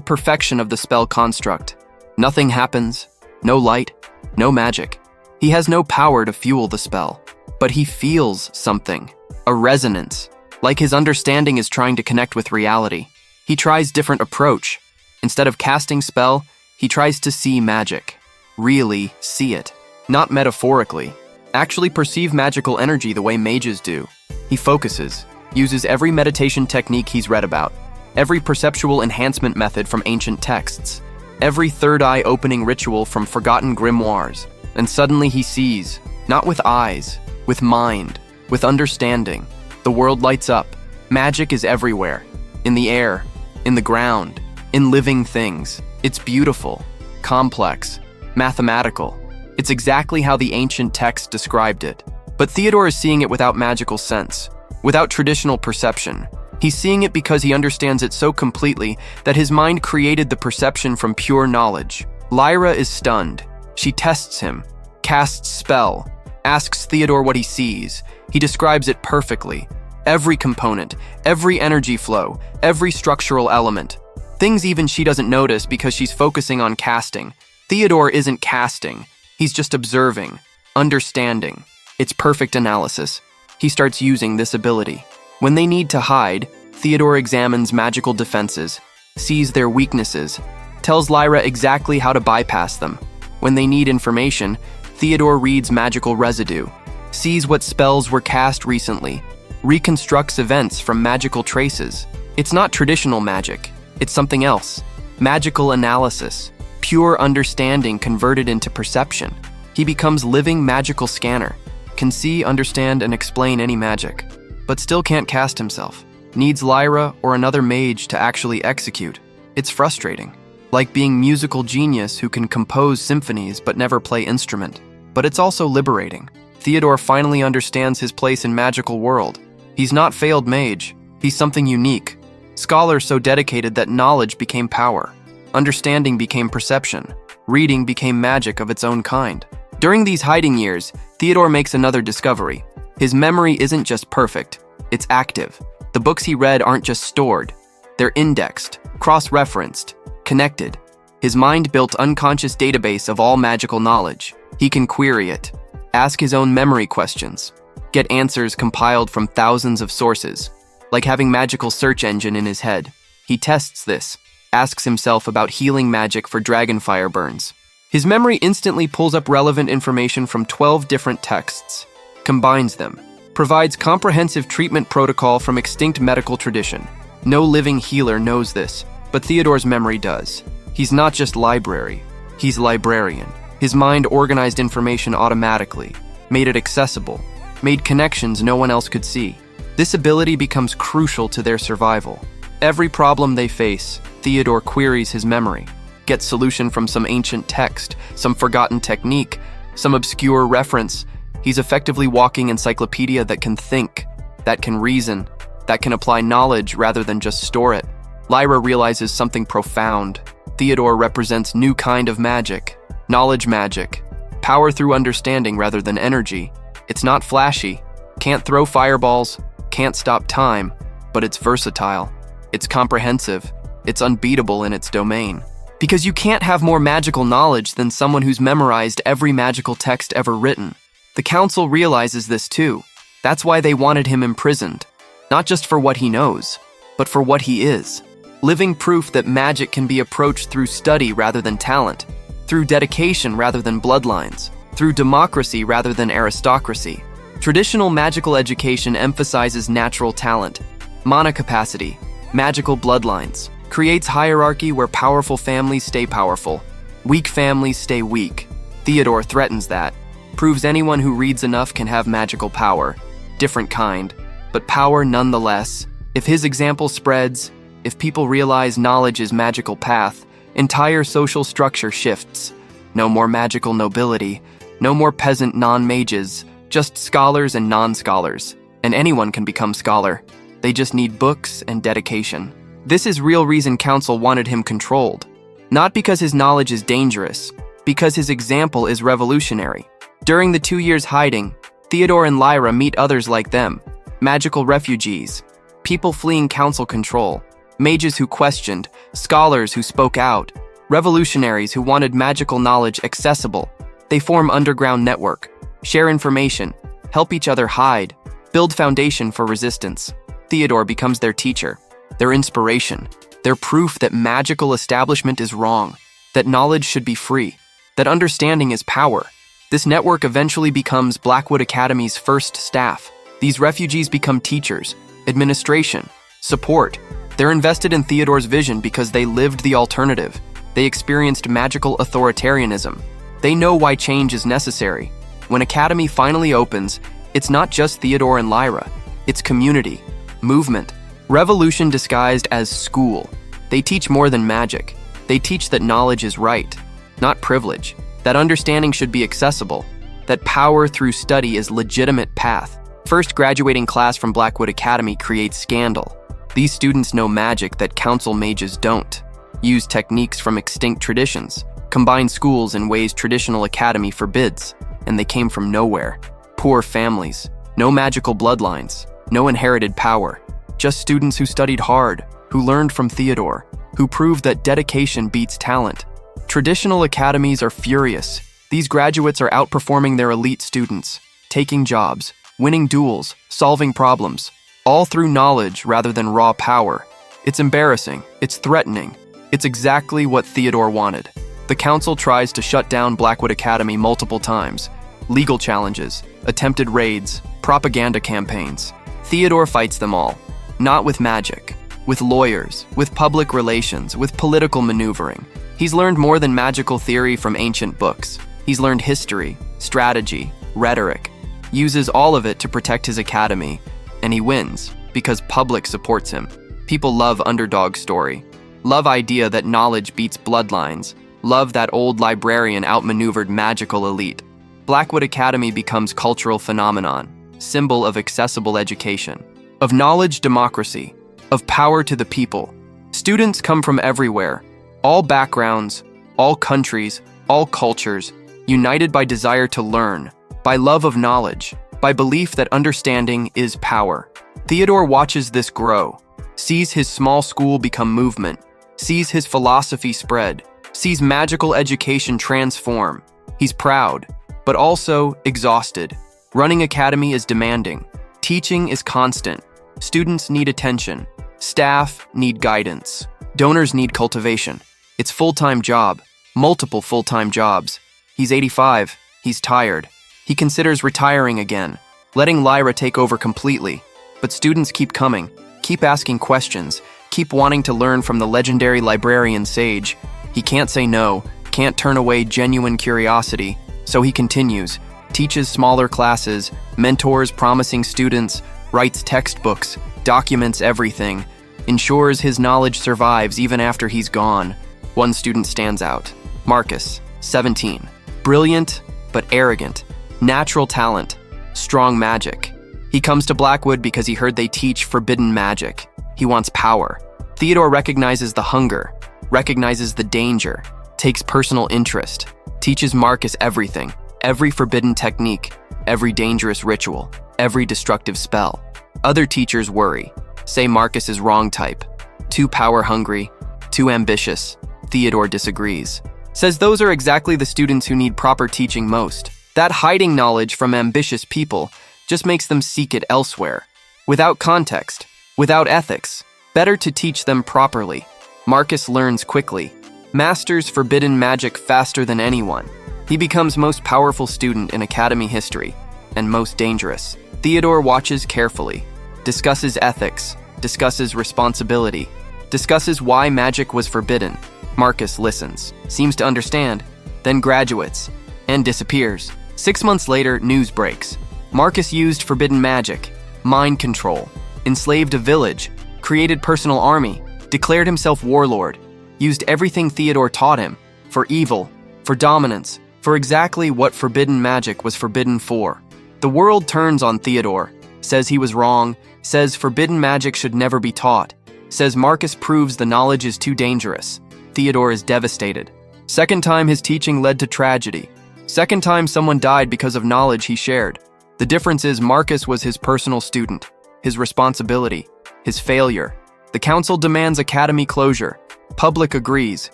perfection of the spell construct. Nothing happens, no light, no magic. He has no power to fuel the spell, but he feels something, a resonance, like his understanding is trying to connect with reality. He tries different approach. Instead of casting spell, he tries to see magic. Really see it. Not metaphorically. Actually perceive magical energy the way mages do. He focuses, uses every meditation technique he's read about, every perceptual enhancement method from ancient texts, every third eye opening ritual from forgotten grimoires, and suddenly he sees, not with eyes, with mind, with understanding. The world lights up. Magic is everywhere. In the air, in the ground, in living things. It's beautiful, complex, mathematical. It's exactly how the ancient text described it. But Theodore is seeing it without magical sense, without traditional perception. He's seeing it because he understands it so completely that his mind created the perception from pure knowledge. Lyra is stunned. She tests him, casts spell, asks Theodore what he sees. He describes it perfectly. Every component, every energy flow, every structural element. Things even she doesn't notice because she's focusing on casting. Theodore isn't casting. He's just observing, understanding. It's perfect analysis. He starts using this ability. When they need to hide, Theodore examines magical defenses, sees their weaknesses, tells Lyra exactly how to bypass them. When they need information, Theodore reads magical residue, sees what spells were cast recently, reconstructs events from magical traces. It's not traditional magic. It's something else. Magical analysis. Pure understanding converted into perception. He becomes living magical scanner. Can see, understand, and explain any magic. But still can't cast himself. Needs Lyra or another mage to actually execute. It's frustrating. Like being musical genius who can compose symphonies but never play instrument. But it's also liberating. Theodore finally understands his place in magical world. He's not failed mage. He's something unique. Scholar so dedicated that knowledge became power. Understanding became perception. Reading became magic of its own kind. During these hiding years, Theodore makes another discovery. His memory isn't just perfect, it's active. The books he read aren't just stored. They're indexed, cross-referenced, connected. His mind built unconscious database of all magical knowledge. He can query it, ask his own memory questions, get answers compiled from thousands of sources, like having magical search engine in his head. He tests this, asks himself about healing magic for dragonfire burns. His memory instantly pulls up relevant information from 12 different texts, combines them, provides comprehensive treatment protocol from extinct medical tradition. No living healer knows this, but Theodore's memory does. He's not just library, he's librarian. His mind organized information automatically, made it accessible, made connections no one else could see. This ability becomes crucial to their survival. Every problem they face, Theodore queries his memory, gets solution from some ancient text, some forgotten technique, some obscure reference. He's effectively walking encyclopedia that can think, that can reason, that can apply knowledge rather than just store it. Lyra realizes something profound. Theodore represents new kind of magic, knowledge magic, power through understanding rather than energy. It's not flashy, can't throw fireballs, can't stop time, but it's versatile, it's comprehensive, it's unbeatable in its domain. Because you can't have more magical knowledge than someone who's memorized every magical text ever written. The council realizes this too. That's why they wanted him imprisoned. Not just for what he knows, but for what he is. Living proof that magic can be approached through study rather than talent, through dedication rather than bloodlines, through democracy rather than aristocracy. Traditional magical education emphasizes natural talent, mana capacity, magical bloodlines, creates hierarchy where powerful families stay powerful, weak families stay weak. Theodore threatens that, proves anyone who reads enough can have magical power, different kind, but power nonetheless. If his example spreads, if people realize knowledge is magical path, entire social structure shifts. No more magical nobility, no more peasant non-mages, just scholars and non-scholars. And anyone can become scholar. They just need books and dedication. This is real reason Council wanted him controlled. Not because his knowledge is dangerous, because his example is revolutionary. During the 2 years hiding, Theodore and Lyra meet others like them, magical refugees, people fleeing Council control, mages who questioned, scholars who spoke out, revolutionaries who wanted magical knowledge accessible. They form underground network, share information, help each other hide, build foundation for resistance. Theodore becomes their teacher, their inspiration, their proof that magical establishment is wrong, that knowledge should be free, that understanding is power. This network eventually becomes Blackwood Academy's first staff. These refugees become teachers, administration, support. They're invested in Theodore's vision because they lived the alternative. They experienced magical authoritarianism. They know why change is necessary. When Academy finally opens, it's not just Theodore and Lyra. It's community, movement, revolution disguised as school. They teach more than magic. They teach that knowledge is right, not privilege, that understanding should be accessible, that power through study is legitimate path. First graduating class from Blackwood Academy creates scandal. These students know magic that Council mages don't, use techniques from extinct traditions, combine schools in ways traditional academy forbids, and they came from nowhere. Poor families, no magical bloodlines, no inherited power, just students who studied hard, who learned from Theodore, who proved that dedication beats talent. Traditional academies are furious. These graduates are outperforming their elite students, taking jobs, winning duels, solving problems, all through knowledge rather than raw power. It's embarrassing, it's threatening, it's exactly what Theodore wanted. The Council tries to shut down Blackwood Academy multiple times. Legal challenges, attempted raids, propaganda campaigns. Theodore fights them all, not with magic, with lawyers, with public relations, with political maneuvering. He's learned more than magical theory from ancient books. He's learned history, strategy, rhetoric, uses all of it to protect his academy, and he wins because public supports him. People love underdog story, love idea that knowledge beats bloodlines, love that old librarian outmaneuvered magical elite. Blackwood Academy becomes cultural phenomenon, symbol of accessible education, of knowledge democracy, of power to the people. Students come from everywhere, all backgrounds, all countries, all cultures, united by desire to learn, by love of knowledge, by belief that understanding is power. Theodore watches this grow, sees his small school become movement, sees his philosophy spread, sees magical education transform. He's proud, but also exhausted. Running academy is demanding. Teaching is constant. Students need attention. Staff need guidance. Donors need cultivation. It's full-time job, multiple full-time jobs. He's 85, he's tired. He considers retiring again, letting Lyra take over completely. But students keep coming, keep asking questions, keep wanting to learn from the legendary librarian sage. He can't say no, can't turn away genuine curiosity, so he continues, teaches smaller classes, mentors promising students, writes textbooks, documents everything, ensures his knowledge survives even after he's gone. One student stands out, Marcus, 17, brilliant but arrogant, natural talent, strong magic. He comes to Blackwood because he heard they teach forbidden magic. He wants power. Theodore recognizes the hunger, recognizes the danger, takes personal interest, teaches Marcus everything, every forbidden technique, every dangerous ritual, every destructive spell. Other teachers worry, say Marcus is wrong type, too power-hungry, too ambitious. Theodore disagrees, says those are exactly the students who need proper teaching most. That hiding knowledge from ambitious people just makes them seek it elsewhere. Without context, without ethics, better to teach them properly. Marcus learns quickly, masters forbidden magic faster than anyone. He becomes most powerful student in academy history. and most dangerous. Theodore watches carefully, discusses ethics, discusses responsibility, discusses why magic was forbidden. Marcus listens, seems to understand, then graduates, and disappears. 6 months later, news breaks. Marcus used forbidden magic, mind control, enslaved a village, created personal army, declared himself warlord, used everything Theodore taught him, for evil, for dominance, for exactly what forbidden magic was forbidden for. The world turns on Theodore, says he was wrong, says forbidden magic should never be taught, says Marcus proves the knowledge is too dangerous. Theodore is devastated. Second time his teaching led to tragedy. Second time someone died because of knowledge he shared. The difference is Marcus was his personal student, his responsibility, his failure. The council demands academy closure. Public agrees.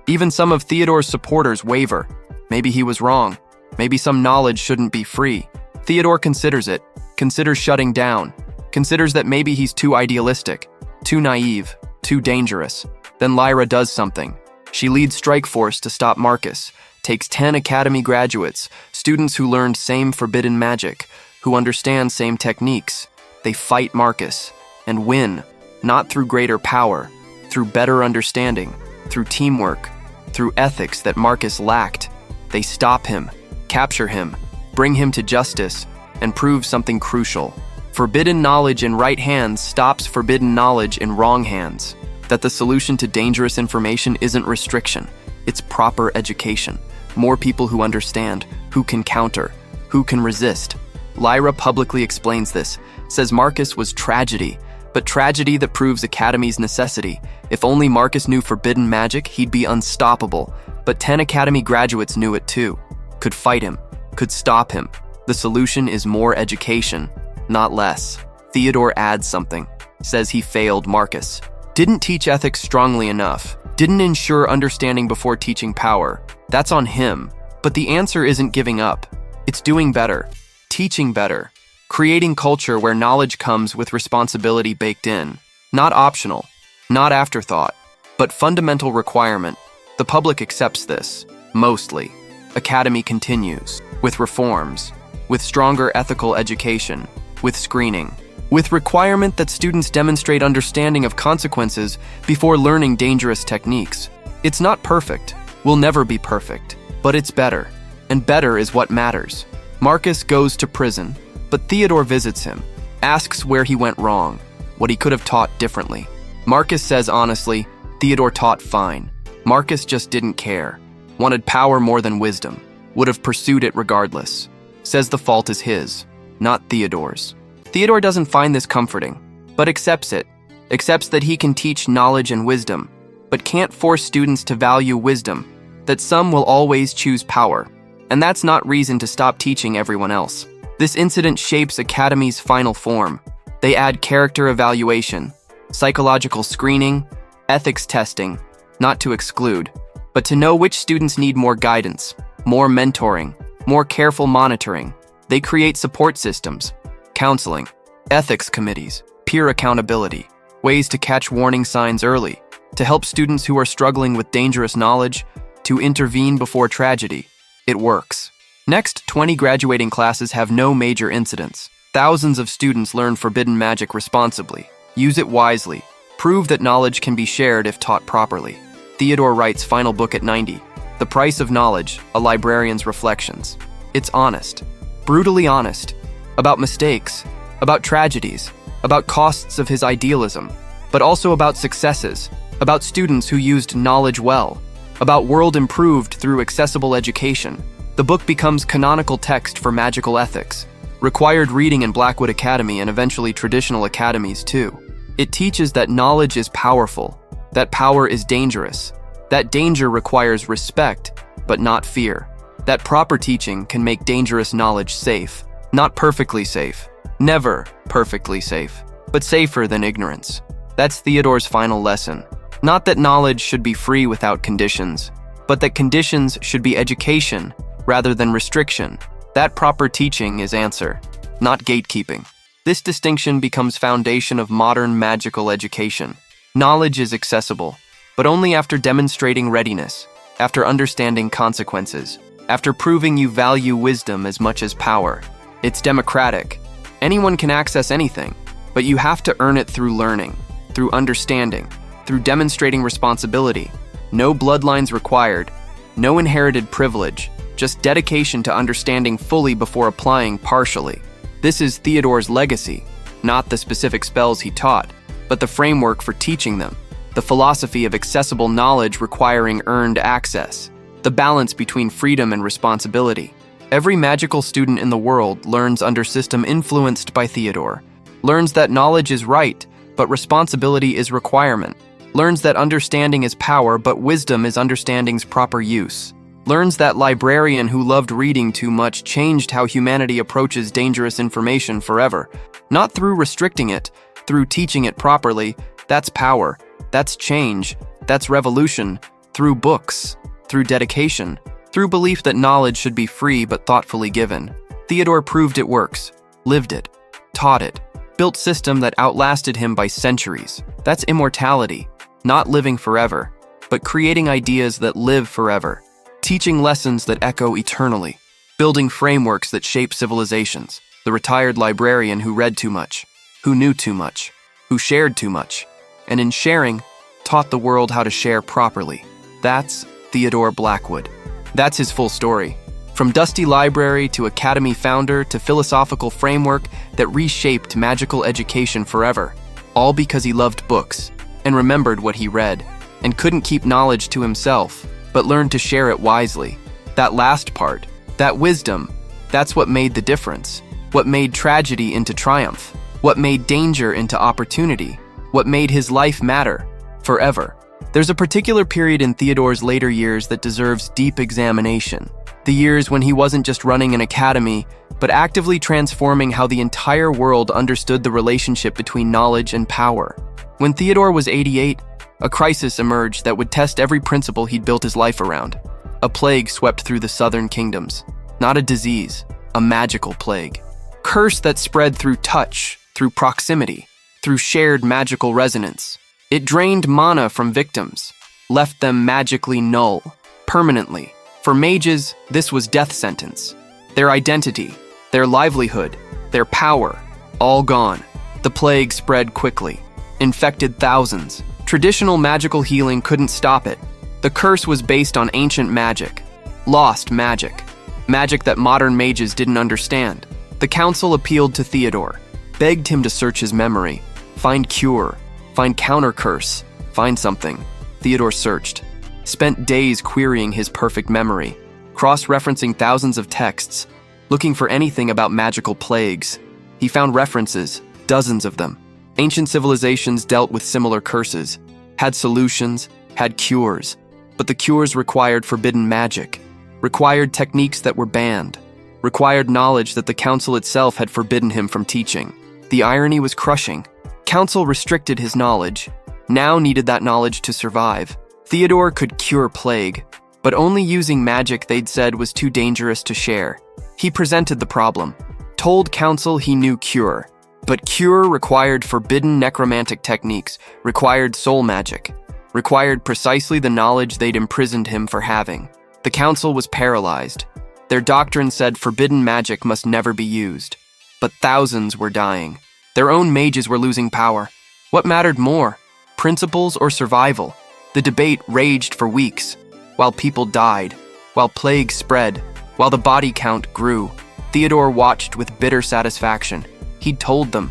Even some of Theodore's supporters waver. Maybe he was wrong. Maybe some knowledge shouldn't be free. Theodore considers it, considers shutting down, considers that maybe he's too idealistic, too naive, too dangerous. Then Lyra does something. She leads strike force to stop Marcus, takes 10 academy graduates, students who learned same forbidden magic, who understand same techniques. They fight Marcus and win, not through greater power, through better understanding, through teamwork, through ethics that Marcus lacked. They stop him, capture him, bring him to justice, and prove something crucial. Forbidden knowledge in right hands stops forbidden knowledge in wrong hands. That the solution to dangerous information isn't restriction, it's proper education. More people who understand, who can counter, who can resist. Lyra publicly explains this, says Marcus was tragedy, but tragedy that proves Academy's necessity. If only Marcus knew forbidden magic, he'd be unstoppable. But 10 Academy graduates knew it too, could fight him, could stop him. The solution is more education, not less. Theodore adds something, says he failed Marcus. Didn't teach ethics strongly enough, didn't ensure understanding before teaching power. That's on him. But the answer isn't giving up. It's doing better, teaching better, creating culture where knowledge comes with responsibility baked in. Not optional, not afterthought, but fundamental requirement. The public accepts this, mostly. Academy continues, with reforms, with stronger ethical education, with screening, with requirement that students demonstrate understanding of consequences before learning dangerous techniques. It's not perfect, will never be perfect, but it's better, and better is what matters. Marcus goes to prison, but Theodore visits him, asks where he went wrong, what he could have taught differently. Marcus says honestly, Theodore taught fine. Marcus just didn't care, wanted power more than wisdom, would have pursued it regardless. Says the fault is his, not Theodore's. Theodore doesn't find this comforting, but accepts it, accepts that he can teach knowledge and wisdom, but can't force students to value wisdom, that some will always choose power, and that's not reason to stop teaching everyone else. This incident shapes Academy's final form. They add character evaluation, psychological screening, ethics testing, not to exclude, but to know which students need more guidance, more mentoring, more careful monitoring. They create support systems, counseling, ethics committees, peer accountability, ways to catch warning signs early, to help students who are struggling with dangerous knowledge, to intervene before tragedy. It works. Next, 20 graduating classes have no major incidents. Thousands of students learn forbidden magic responsibly, use it wisely, prove that knowledge can be shared if taught properly. Theodore writes final book at 90, The Price of Knowledge, A Librarian's Reflections. It's honest, brutally honest, about mistakes, about tragedies, about costs of his idealism, but also about successes, about students who used knowledge well, about world improved through accessible education. The book becomes canonical text for magical ethics, required reading in Blackwood Academy and eventually traditional academies too. It teaches that knowledge is powerful, that power is dangerous, that danger requires respect, but not fear, that proper teaching can make dangerous knowledge safe. Not perfectly safe, never perfectly safe, but safer than ignorance. That's Theodore's final lesson. Not that knowledge should be free without conditions, but that conditions should be education rather than restriction. That proper teaching is answer, not gatekeeping. This distinction becomes foundation of modern magical education. Knowledge is accessible, but only after demonstrating readiness, after understanding consequences, after proving you value wisdom as much as power. It's democratic. Anyone can access anything, but you have to earn it through learning, through understanding, through demonstrating responsibility. No bloodlines required, no inherited privilege, just dedication to understanding fully before applying partially. This is Theodore's legacy, not the specific spells he taught, but the framework for teaching them, the philosophy of accessible knowledge requiring earned access, the balance between freedom and responsibility. Every magical student in the world learns under system influenced by Theodore, learns that knowledge is right, but responsibility is requirement, learns that understanding is power, but wisdom is understanding's proper use, learns that librarian who loved reading too much changed how humanity approaches dangerous information forever, not through restricting it, through teaching it properly. That's power, that's change, that's revolution, through books, through dedication, through belief that knowledge should be free but thoughtfully given. Theodore proved it works, lived it, taught it, built system that outlasted him by centuries. That's immortality, not living forever, but creating ideas that live forever, teaching lessons that echo eternally, building frameworks that shape civilizations. The retired librarian who read too much, who knew too much, who shared too much, and in sharing, taught the world how to share properly. That's Theodore Blackwood. That's his full story. From dusty library to academy founder to philosophical framework that reshaped magical education forever, all because he loved books and remembered what he read and couldn't keep knowledge to himself, but learned to share it wisely. That last part, that wisdom, that's what made the difference, what made tragedy into triumph, what made danger into opportunity, what made his life matter forever. There's a particular period in Theodore's later years that deserves deep examination. The years when he wasn't just running an academy, but actively transforming how the entire world understood the relationship between knowledge and power. When Theodore was 88, a crisis emerged that would test every principle he'd built his life around. A plague swept through the southern kingdoms. Not a disease, a magical plague. Curse that spread through touch, through proximity, through shared magical resonance. It drained mana from victims, left them magically null, permanently. For mages, this was death sentence. Their identity, their livelihood, their power, all gone. The plague spread quickly, infected thousands. Traditional magical healing couldn't stop it. The curse was based on ancient magic, lost magic, magic that modern mages didn't understand. The council appealed to Theodore, begged him to search his memory, find cure, find counter-curse, find something. Theodore searched, spent days querying his perfect memory, cross-referencing thousands of texts, looking for anything about magical plagues. He found references, dozens of them. Ancient civilizations dealt with similar curses, had solutions, had cures, but the cures required forbidden magic, required techniques that were banned, required knowledge that the council itself had forbidden him from teaching. The irony was crushing. Council restricted his knowledge, now needed that knowledge to survive. Theodore could cure plague, but only using magic they'd said was too dangerous to share. He presented the problem, told council he knew cure, but cure required forbidden necromantic techniques, required soul magic, required precisely the knowledge they'd imprisoned him for having. The council was paralyzed. Their doctrine said forbidden magic must never be used. But thousands were dying. Their own mages were losing power. What mattered more, principles or survival? The debate raged for weeks, while people died, while plague spread, while the body count grew. Theodore watched with bitter satisfaction. He'd told them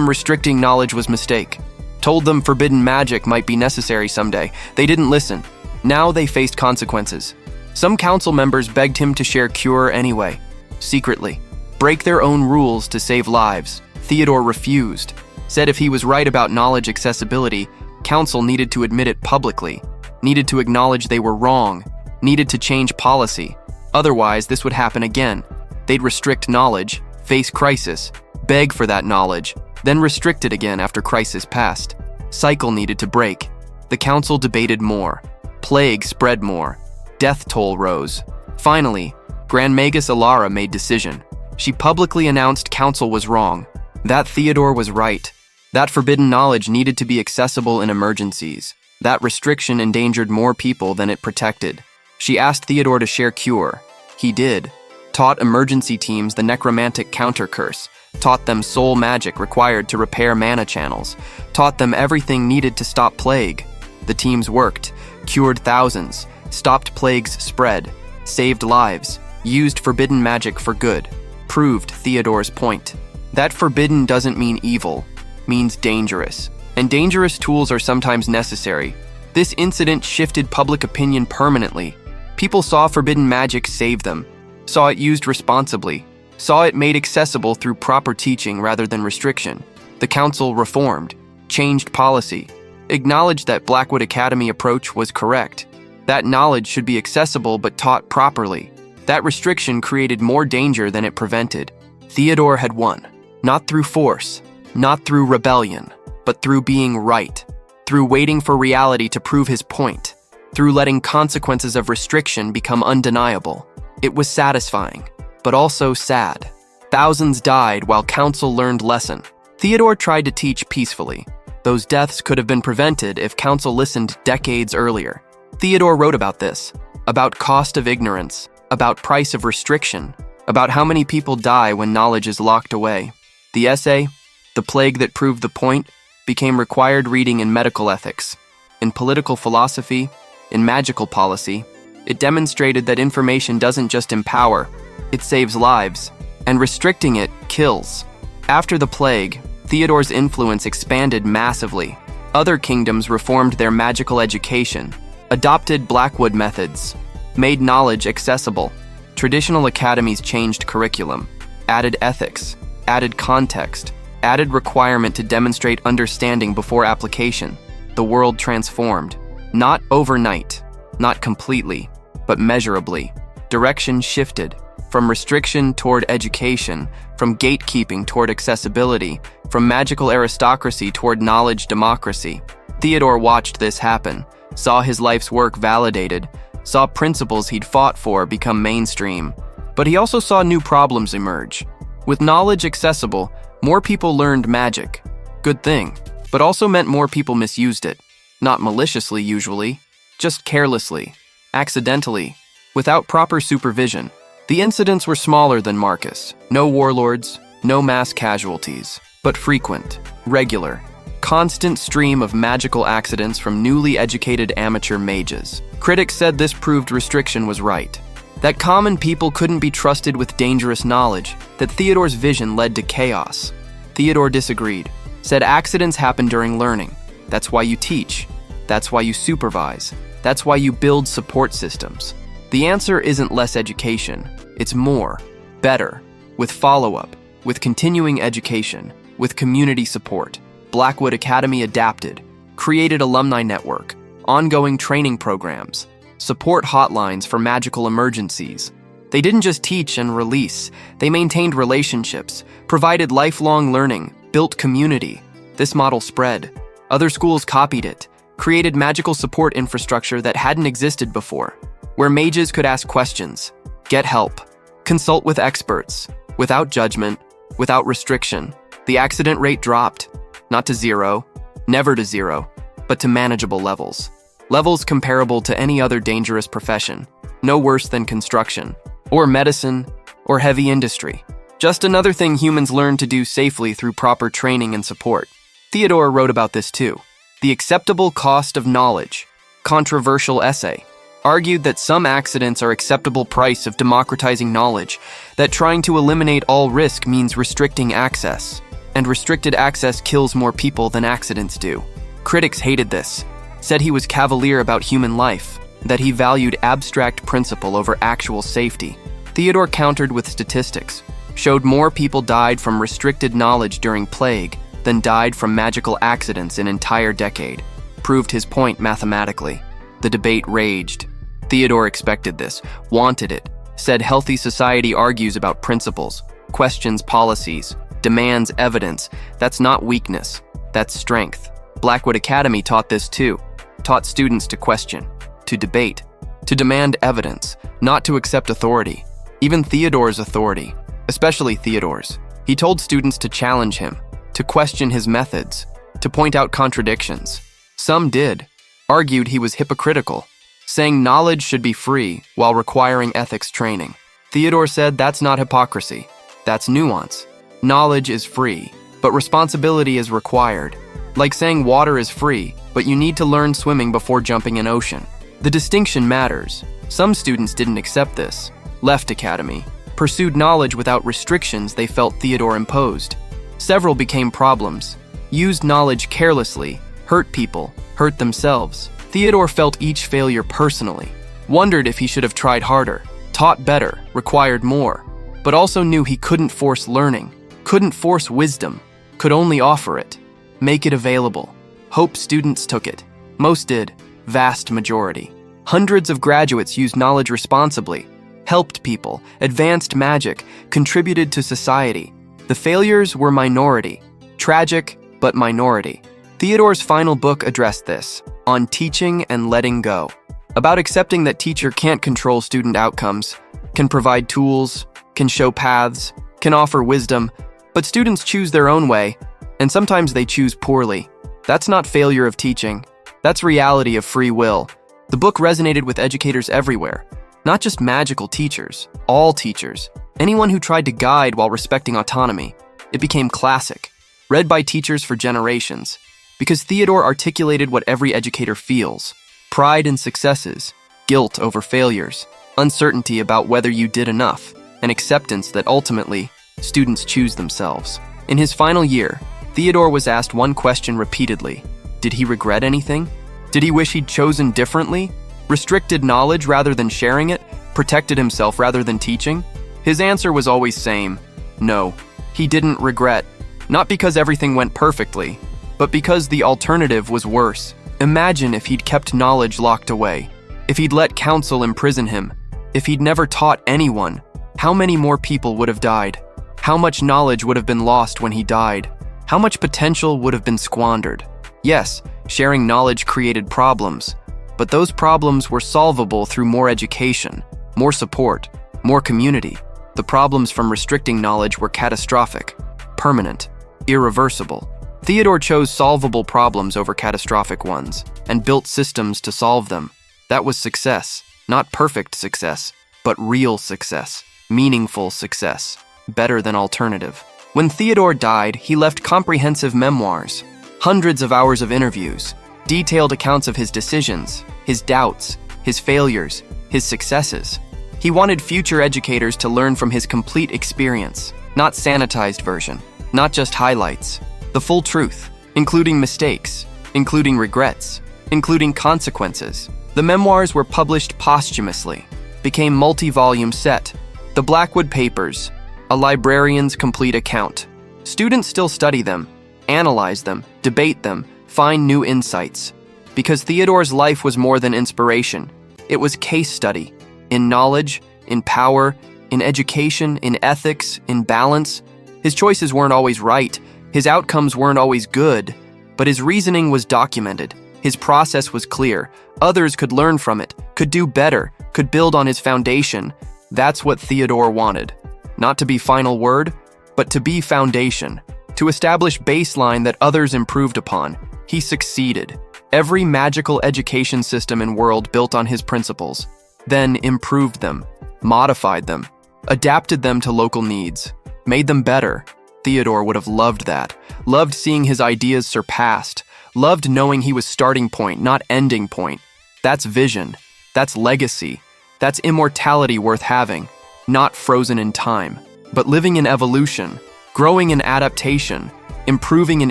restricting knowledge was mistake, told them forbidden magic might be necessary someday. They didn't listen. Now they faced consequences. Some council members begged him to share cure anyway, secretly, break their own rules to save lives. Theodore refused, said if he was right about knowledge accessibility, council needed to admit it publicly, needed to acknowledge they were wrong, needed to change policy. Otherwise, this would happen again. They'd restrict knowledge, face crisis, beg for that knowledge, then restrict it again after crisis passed. Cycle needed to break. The council debated more. Plague spread more. Death toll rose. Finally, Grand Magus Alara made decision. She publicly announced council was wrong, that Theodore was right, that forbidden knowledge needed to be accessible in emergencies, that restriction endangered more people than it protected. She asked Theodore to share cure. He did. taught emergency teams the necromantic counter curse, taught them soul magic required to repair mana channels, taught them everything needed to stop plague. The teams worked, cured thousands, stopped plague's spread, saved lives, used forbidden magic for good, proved Theodore's point. That forbidden doesn't mean evil, means dangerous. And dangerous tools are sometimes necessary. This incident shifted public opinion permanently. People saw forbidden magic save them, saw it used responsibly, saw it made accessible through proper teaching rather than restriction. The council reformed, changed policy, acknowledged that Blackwood Academy approach was correct. That knowledge should be accessible but taught properly. That restriction created more danger than it prevented. Theodore had won, not through force, not through rebellion, but through being right, through waiting for reality to prove his point, through letting consequences of restriction become undeniable. It was satisfying, but also sad. Thousands died while council learned lesson. Theodore tried to teach peacefully. Those deaths could have been prevented if council listened decades earlier. Theodore wrote about this, about cost of ignorance, about price of restriction, about how many people die when knowledge is locked away. The essay, The Plague That Proved the Point, became required reading in medical ethics, in political philosophy, in magical policy. It demonstrated that information doesn't just empower, it saves lives, and restricting it kills. After the plague, Theodore's influence expanded massively. Other kingdoms reformed their magical education, adopted Blackwood methods, made knowledge accessible. Traditional academies changed curriculum, added ethics, added context, added requirement to demonstrate understanding before application. The world transformed, not overnight, not completely, but measurably. Direction shifted, from restriction toward education, from gatekeeping toward accessibility, from magical aristocracy toward knowledge democracy. Theodore watched this happen, saw his life's work validated, saw principles he'd fought for become mainstream. But he also saw new problems emerge. With knowledge accessible, more people learned magic. Good thing, but also meant more people misused it. Not maliciously usually, just carelessly, accidentally, without proper supervision. The incidents were smaller than Marcus. No warlords, no mass casualties, but frequent, regular, constant stream of magical accidents from newly educated amateur mages. Critics said this proved restriction was right, that common people couldn't be trusted with dangerous knowledge, that Theodore's vision led to chaos. Theodore disagreed, said accidents happen during learning. That's why you teach. That's why you supervise. That's why you build support systems. The answer isn't less education. It's more, better, with follow-up, with continuing education, with community support. Blackwood Academy adapted, created alumni network, ongoing training programs, support hotlines for magical emergencies. They didn't just teach and release, they maintained relationships, provided lifelong learning, built community. This model spread. Other schools copied it, created magical support infrastructure that hadn't existed before, where mages could ask questions, get help, consult with experts, without judgment, without restriction. The accident rate dropped, not to zero, never to zero, but to manageable levels. Levels comparable to any other dangerous profession, no worse than construction, or medicine, or heavy industry. Just another thing humans learn to do safely through proper training and support. Theodore wrote about this too. The Acceptable Cost of Knowledge, controversial essay, argued that some accidents are acceptable price of democratizing knowledge, that trying to eliminate all risk means restricting access, and restricted access kills more people than accidents do. Critics hated this, said he was cavalier about human life, that he valued abstract principle over actual safety. Theodore countered with statistics, showed more people died from restricted knowledge during plague than died from magical accidents an entire decade, proved his point mathematically. The debate raged. Theodore expected this, wanted it, said healthy society argues about principles, questions policies, demands evidence. That's not weakness, that's strength. Blackwood Academy taught this too, taught students to question, to debate, to demand evidence, not to accept authority. Even Theodore's authority, especially Theodore's. He told students to challenge him, to question his methods, to point out contradictions. Some did, argued he was hypocritical, saying knowledge should be free while requiring ethics training. Theodore said that's not hypocrisy. That's nuance. Knowledge is free, but responsibility is required. Like saying water is free, but you need to learn swimming before jumping an ocean. The distinction matters. Some students didn't accept this, left academy, pursued knowledge without restrictions they felt Theodore imposed. Several became problems, used knowledge carelessly, hurt people, hurt themselves. Theodore felt each failure personally, wondered if he should have tried harder, taught better, required more, but also knew he couldn't force learning, couldn't force wisdom, could only offer it, make it available. Hope students took it. Most did, vast majority. Hundreds of graduates used knowledge responsibly, helped people, advanced magic, contributed to society. The failures were minority, tragic, but minority. Theodore's final book addressed this, On Teaching and Letting Go, about accepting that teacher can't control student outcomes, can provide tools, can show paths, can offer wisdom, but students choose their own way, and sometimes they choose poorly. That's not failure of teaching. That's reality of free will. The book resonated with educators everywhere, not just magical teachers, all teachers, anyone who tried to guide while respecting autonomy. It became classic, read by teachers for generations, because Theodore articulated what every educator feels: pride in successes, guilt over failures, uncertainty about whether you did enough, and acceptance that ultimately, students choose themselves. In his final year, Theodore was asked one question repeatedly. Did he regret anything? Did he wish he'd chosen differently? Restricted knowledge rather than sharing it? Protected himself rather than teaching? His answer was always same. No, he didn't regret. Not because everything went perfectly, but because the alternative was worse. Imagine if he'd kept knowledge locked away. If he'd let counsel imprison him. If he'd never taught anyone. How many more people would have died? How much knowledge would have been lost when he died? How much potential would have been squandered? Yes, sharing knowledge created problems, but those problems were solvable through more education, more support, more community. The problems from restricting knowledge were catastrophic, permanent, irreversible. Theodore chose solvable problems over catastrophic ones and built systems to solve them. That was success, not perfect success, but real success, meaningful success, better than alternative. When Theodore died, he left comprehensive memoirs, hundreds of hours of interviews, detailed accounts of his decisions, his doubts, his failures, his successes. He wanted future educators to learn from his complete experience, not sanitized version, not just highlights, the full truth, including mistakes, including regrets, including consequences. The memoirs were published posthumously, became multi-volume set, The Blackwood Papers, a librarian's complete account. Students still study them, analyze them, debate them, find new insights. Because Theodore's life was more than inspiration. It was case study, in knowledge, in power, in education, in ethics, in balance. His choices weren't always right, his outcomes weren't always good, but his reasoning was documented. His process was clear. Others could learn from it, could do better, could build on his foundation. That's what Theodore wanted. Not to be final word, but to be foundation, to establish baseline that others improved upon. He succeeded. Every magical education system in world built on his principles, then improved them, modified them, adapted them to local needs, made them better. Theodore would have loved that, loved seeing his ideas surpassed, loved knowing he was starting point, not ending point. That's vision, that's legacy, that's immortality worth having. Not frozen in time, but living in evolution, growing in adaptation, improving in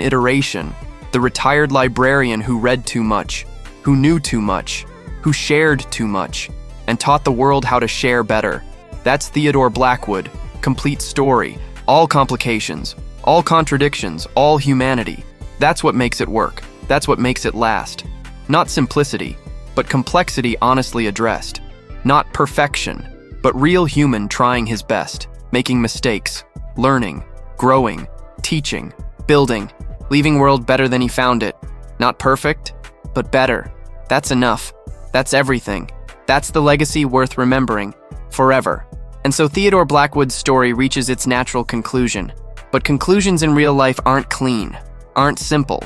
iteration. The retired librarian who read too much, who knew too much, who shared too much, and taught the world how to share better. That's Theodore Blackwood. Complete story, all complications, all contradictions, all humanity. That's what makes it work. That's what makes it last. Not simplicity, but complexity honestly addressed. Not perfection, but real human trying his best, making mistakes, learning, growing, teaching, building, leaving world better than he found it. Not perfect, but better. That's enough. That's everything. That's the legacy worth remembering, forever. And so Theodore Blackwood's story reaches its natural conclusion. But conclusions in real life aren't clean, aren't simple,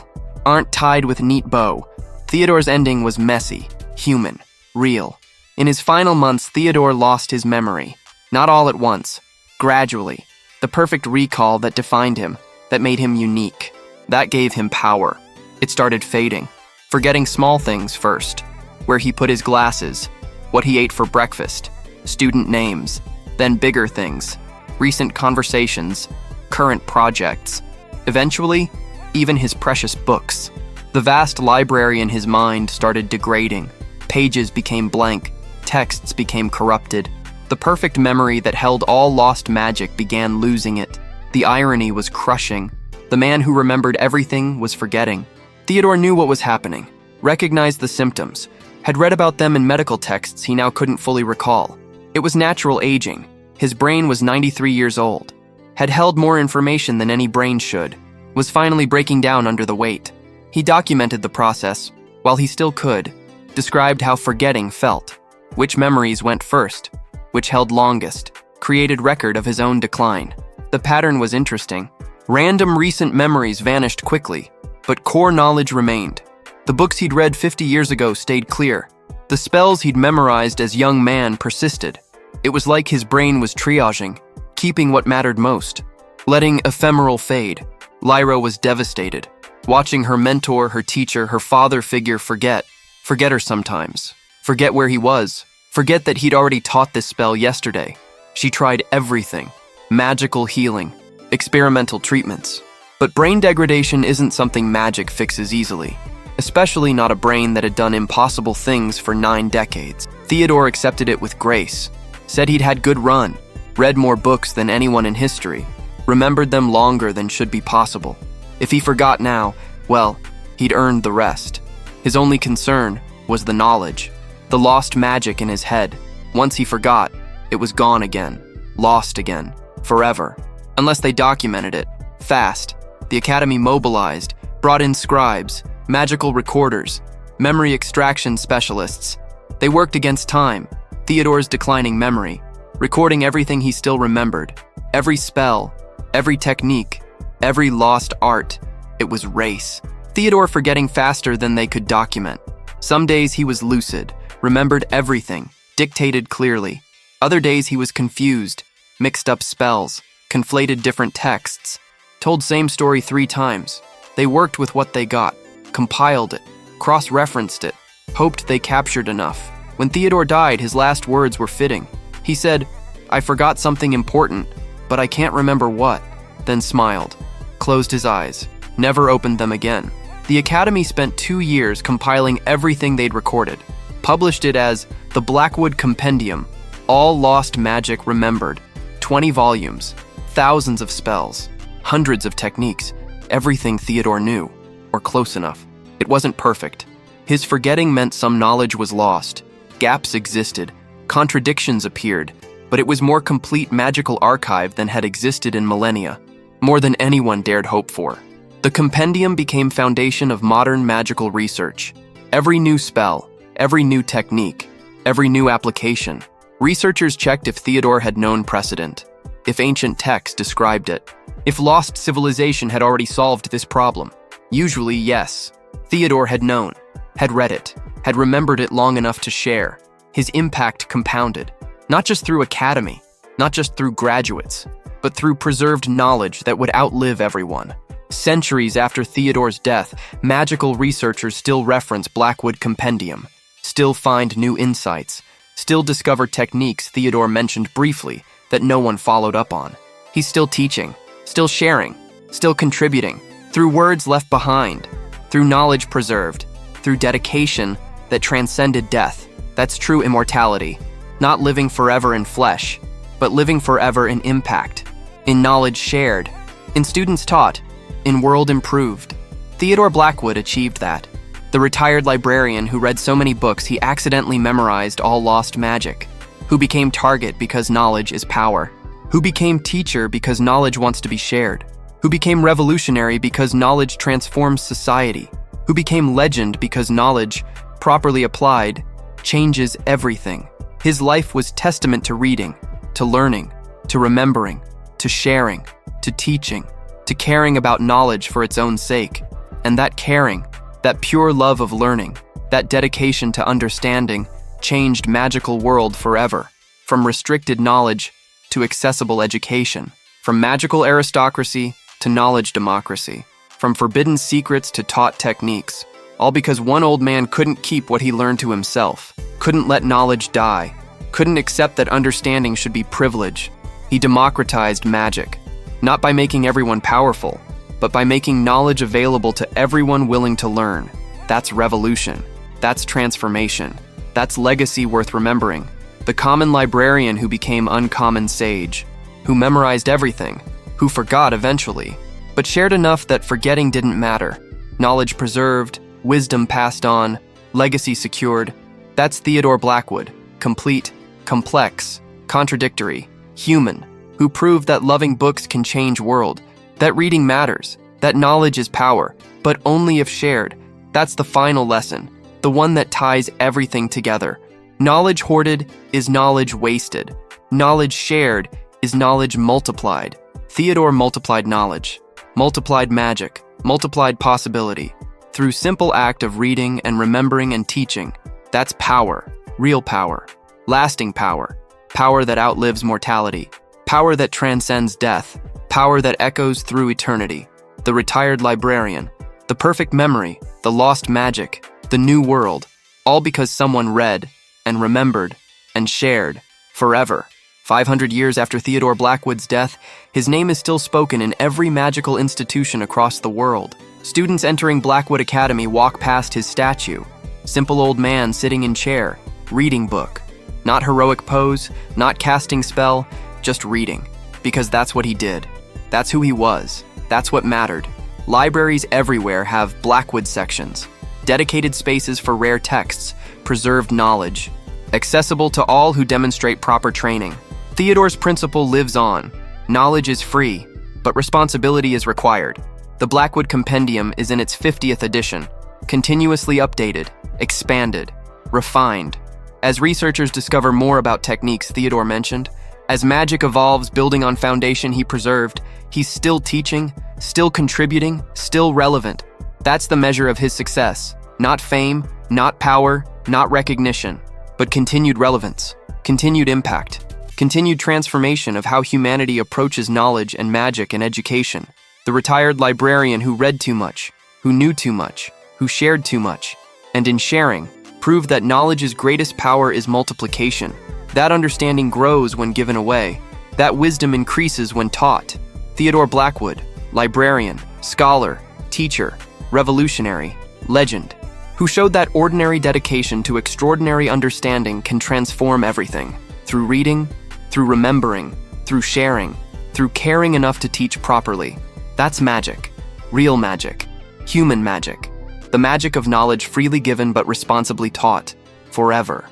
aren't tied with neat bow. Theodore's ending was messy, human, real. In his final months, Theodore lost his memory. Not all at once. Gradually. The perfect recall that defined him, that made him unique. That gave him power. It started fading. Forgetting small things first. Where he put his glasses. What he ate for breakfast. Student names. Then bigger things. Recent conversations. Current projects. Eventually, even his precious books. The vast library in his mind started degrading. Pages became blank. Texts became corrupted. The perfect memory that held all lost magic began losing it. The irony was crushing. The man who remembered everything was forgetting. Theodore knew what was happening, recognized the symptoms, had read about them in medical texts he now couldn't fully recall. It was natural aging. His brain was 93 years old, had held more information than any brain should, was finally breaking down under the weight. He documented the process, while he still could, described how forgetting felt, which memories went first, which held longest, created record of his own decline. The pattern was interesting. Random recent memories vanished quickly, but core knowledge remained. The books he'd read 50 years ago stayed clear. The spells he'd memorized as young man persisted. It was like his brain was triaging, keeping what mattered most, letting ephemeral fade. Lyra was devastated, watching her mentor, her teacher, her father figure forget her sometimes, forget where he was, forget that he'd already taught this spell yesterday. She tried everything, magical healing, experimental treatments. But brain degradation isn't something magic fixes easily, especially not a brain that had done impossible things for 9 decades. Theodore accepted it with grace, said he'd had good run, read more books than anyone in history, remembered them longer than should be possible. If he forgot now, well, he'd earned the rest. His only concern was the knowledge, the lost magic in his head. Once he forgot, it was gone again, lost again, forever. Unless they documented it, fast. The Academy mobilized, brought in scribes, magical recorders, memory extraction specialists. They worked against time, Theodore's declining memory, recording everything he still remembered, every spell, every technique, every lost art. It was race. Theodore forgetting faster than they could document. Some days he was lucid, remembered everything, dictated clearly. Other days he was confused, mixed up spells, conflated different texts, told same story 3 times. They worked with what they got, compiled it, cross-referenced it, hoped they captured enough. When Theodore died, his last words were fitting. He said, "I forgot something important, but I can't remember what," then smiled, closed his eyes, never opened them again. The Academy spent 2 years compiling everything they'd recorded, published it as the Blackwood Compendium, All Lost Magic Remembered, 20 volumes, thousands of spells, hundreds of techniques, everything Theodore knew, or close enough. It wasn't perfect. His forgetting meant some knowledge was lost, gaps existed, contradictions appeared, but it was more complete magical archive than had existed in millennia, more than anyone dared hope for. The compendium became foundation of modern magical research. Every new spell, every new technique, every new application. Researchers checked if Theodore had known precedent, if ancient texts described it, if lost civilization had already solved this problem. Usually, yes. Theodore had known, had read it, had remembered it long enough to share. His impact compounded, not just through academy, not just through graduates, but through preserved knowledge that would outlive everyone. Centuries after Theodore's death, magical researchers still reference Blackwood Compendium, still find new insights, still discover techniques Theodore mentioned briefly that no one followed up on. He's still teaching, still sharing, still contributing, through words left behind, through knowledge preserved, through dedication that transcended death. That's true immortality, not living forever in flesh, but living forever in impact, in knowledge shared, in students taught, in world improved. Theodore Blackwood achieved that. The retired librarian who read so many books he accidentally memorized all lost magic, who became target because knowledge is power, who became teacher because knowledge wants to be shared, who became revolutionary because knowledge transforms society, who became legend because knowledge, properly applied, changes everything. His life was testament to reading, to learning, to remembering, to sharing, to teaching, to caring about knowledge for its own sake. And that caring, that pure love of learning, that dedication to understanding, changed magical world forever, from restricted knowledge to accessible education, from magical aristocracy to knowledge democracy, from forbidden secrets to taught techniques, all because one old man couldn't keep what he learned to himself, couldn't let knowledge die, couldn't accept that understanding should be privilege. He democratized magic, not by making everyone powerful, but by making knowledge available to everyone willing to learn. That's revolution. That's transformation. That's legacy worth remembering. The common librarian who became uncommon sage, who memorized everything, who forgot eventually, but shared enough that forgetting didn't matter. Knowledge preserved, wisdom passed on, legacy secured. That's Theodore Blackwood, complete, complex, contradictory, human, who proved that loving books can change world, that reading matters, that knowledge is power, but only if shared. That's the final lesson, the one that ties everything together. Knowledge hoarded is knowledge wasted. Knowledge shared is knowledge multiplied. Theodore multiplied knowledge, multiplied magic, multiplied possibility. Through simple act of reading and remembering and teaching. That's power, real power, lasting power, power that outlives mortality, power that transcends death, power that echoes through eternity. The retired librarian, the perfect memory, the lost magic, the new world, all because someone read and remembered and shared forever. 500 years after Theodore Blackwood's death, his name is still spoken in every magical institution across the world. Students entering Blackwood Academy walk past his statue. Simple old man sitting in chair, reading book. Not heroic pose, not casting spell, just reading. Because that's what he did. That's who he was. That's what mattered. Libraries everywhere have Blackwood sections, dedicated spaces for rare texts, preserved knowledge, accessible to all who demonstrate proper training. Theodore's principle lives on. Knowledge is free, but responsibility is required. The Blackwood Compendium is in its 50th edition, continuously updated, expanded, refined. As researchers discover more about techniques Theodore mentioned, as magic evolves building on foundation he preserved, he's still teaching, still contributing, still relevant. That's the measure of his success. Not fame, not power, not recognition, but continued relevance, continued impact, continued transformation of how humanity approaches knowledge and magic and education. The retired librarian who read too much, who knew too much, who shared too much, and in sharing, proved that knowledge's greatest power is multiplication. That understanding grows when given away. That wisdom increases when taught. Theodore Blackwood, librarian, scholar, teacher, revolutionary, legend, who showed that ordinary dedication to extraordinary understanding can transform everything. Through reading, through remembering, through sharing, through caring enough to teach properly. That's magic. Real magic. Human magic. The magic of knowledge freely given but responsibly taught. Forever.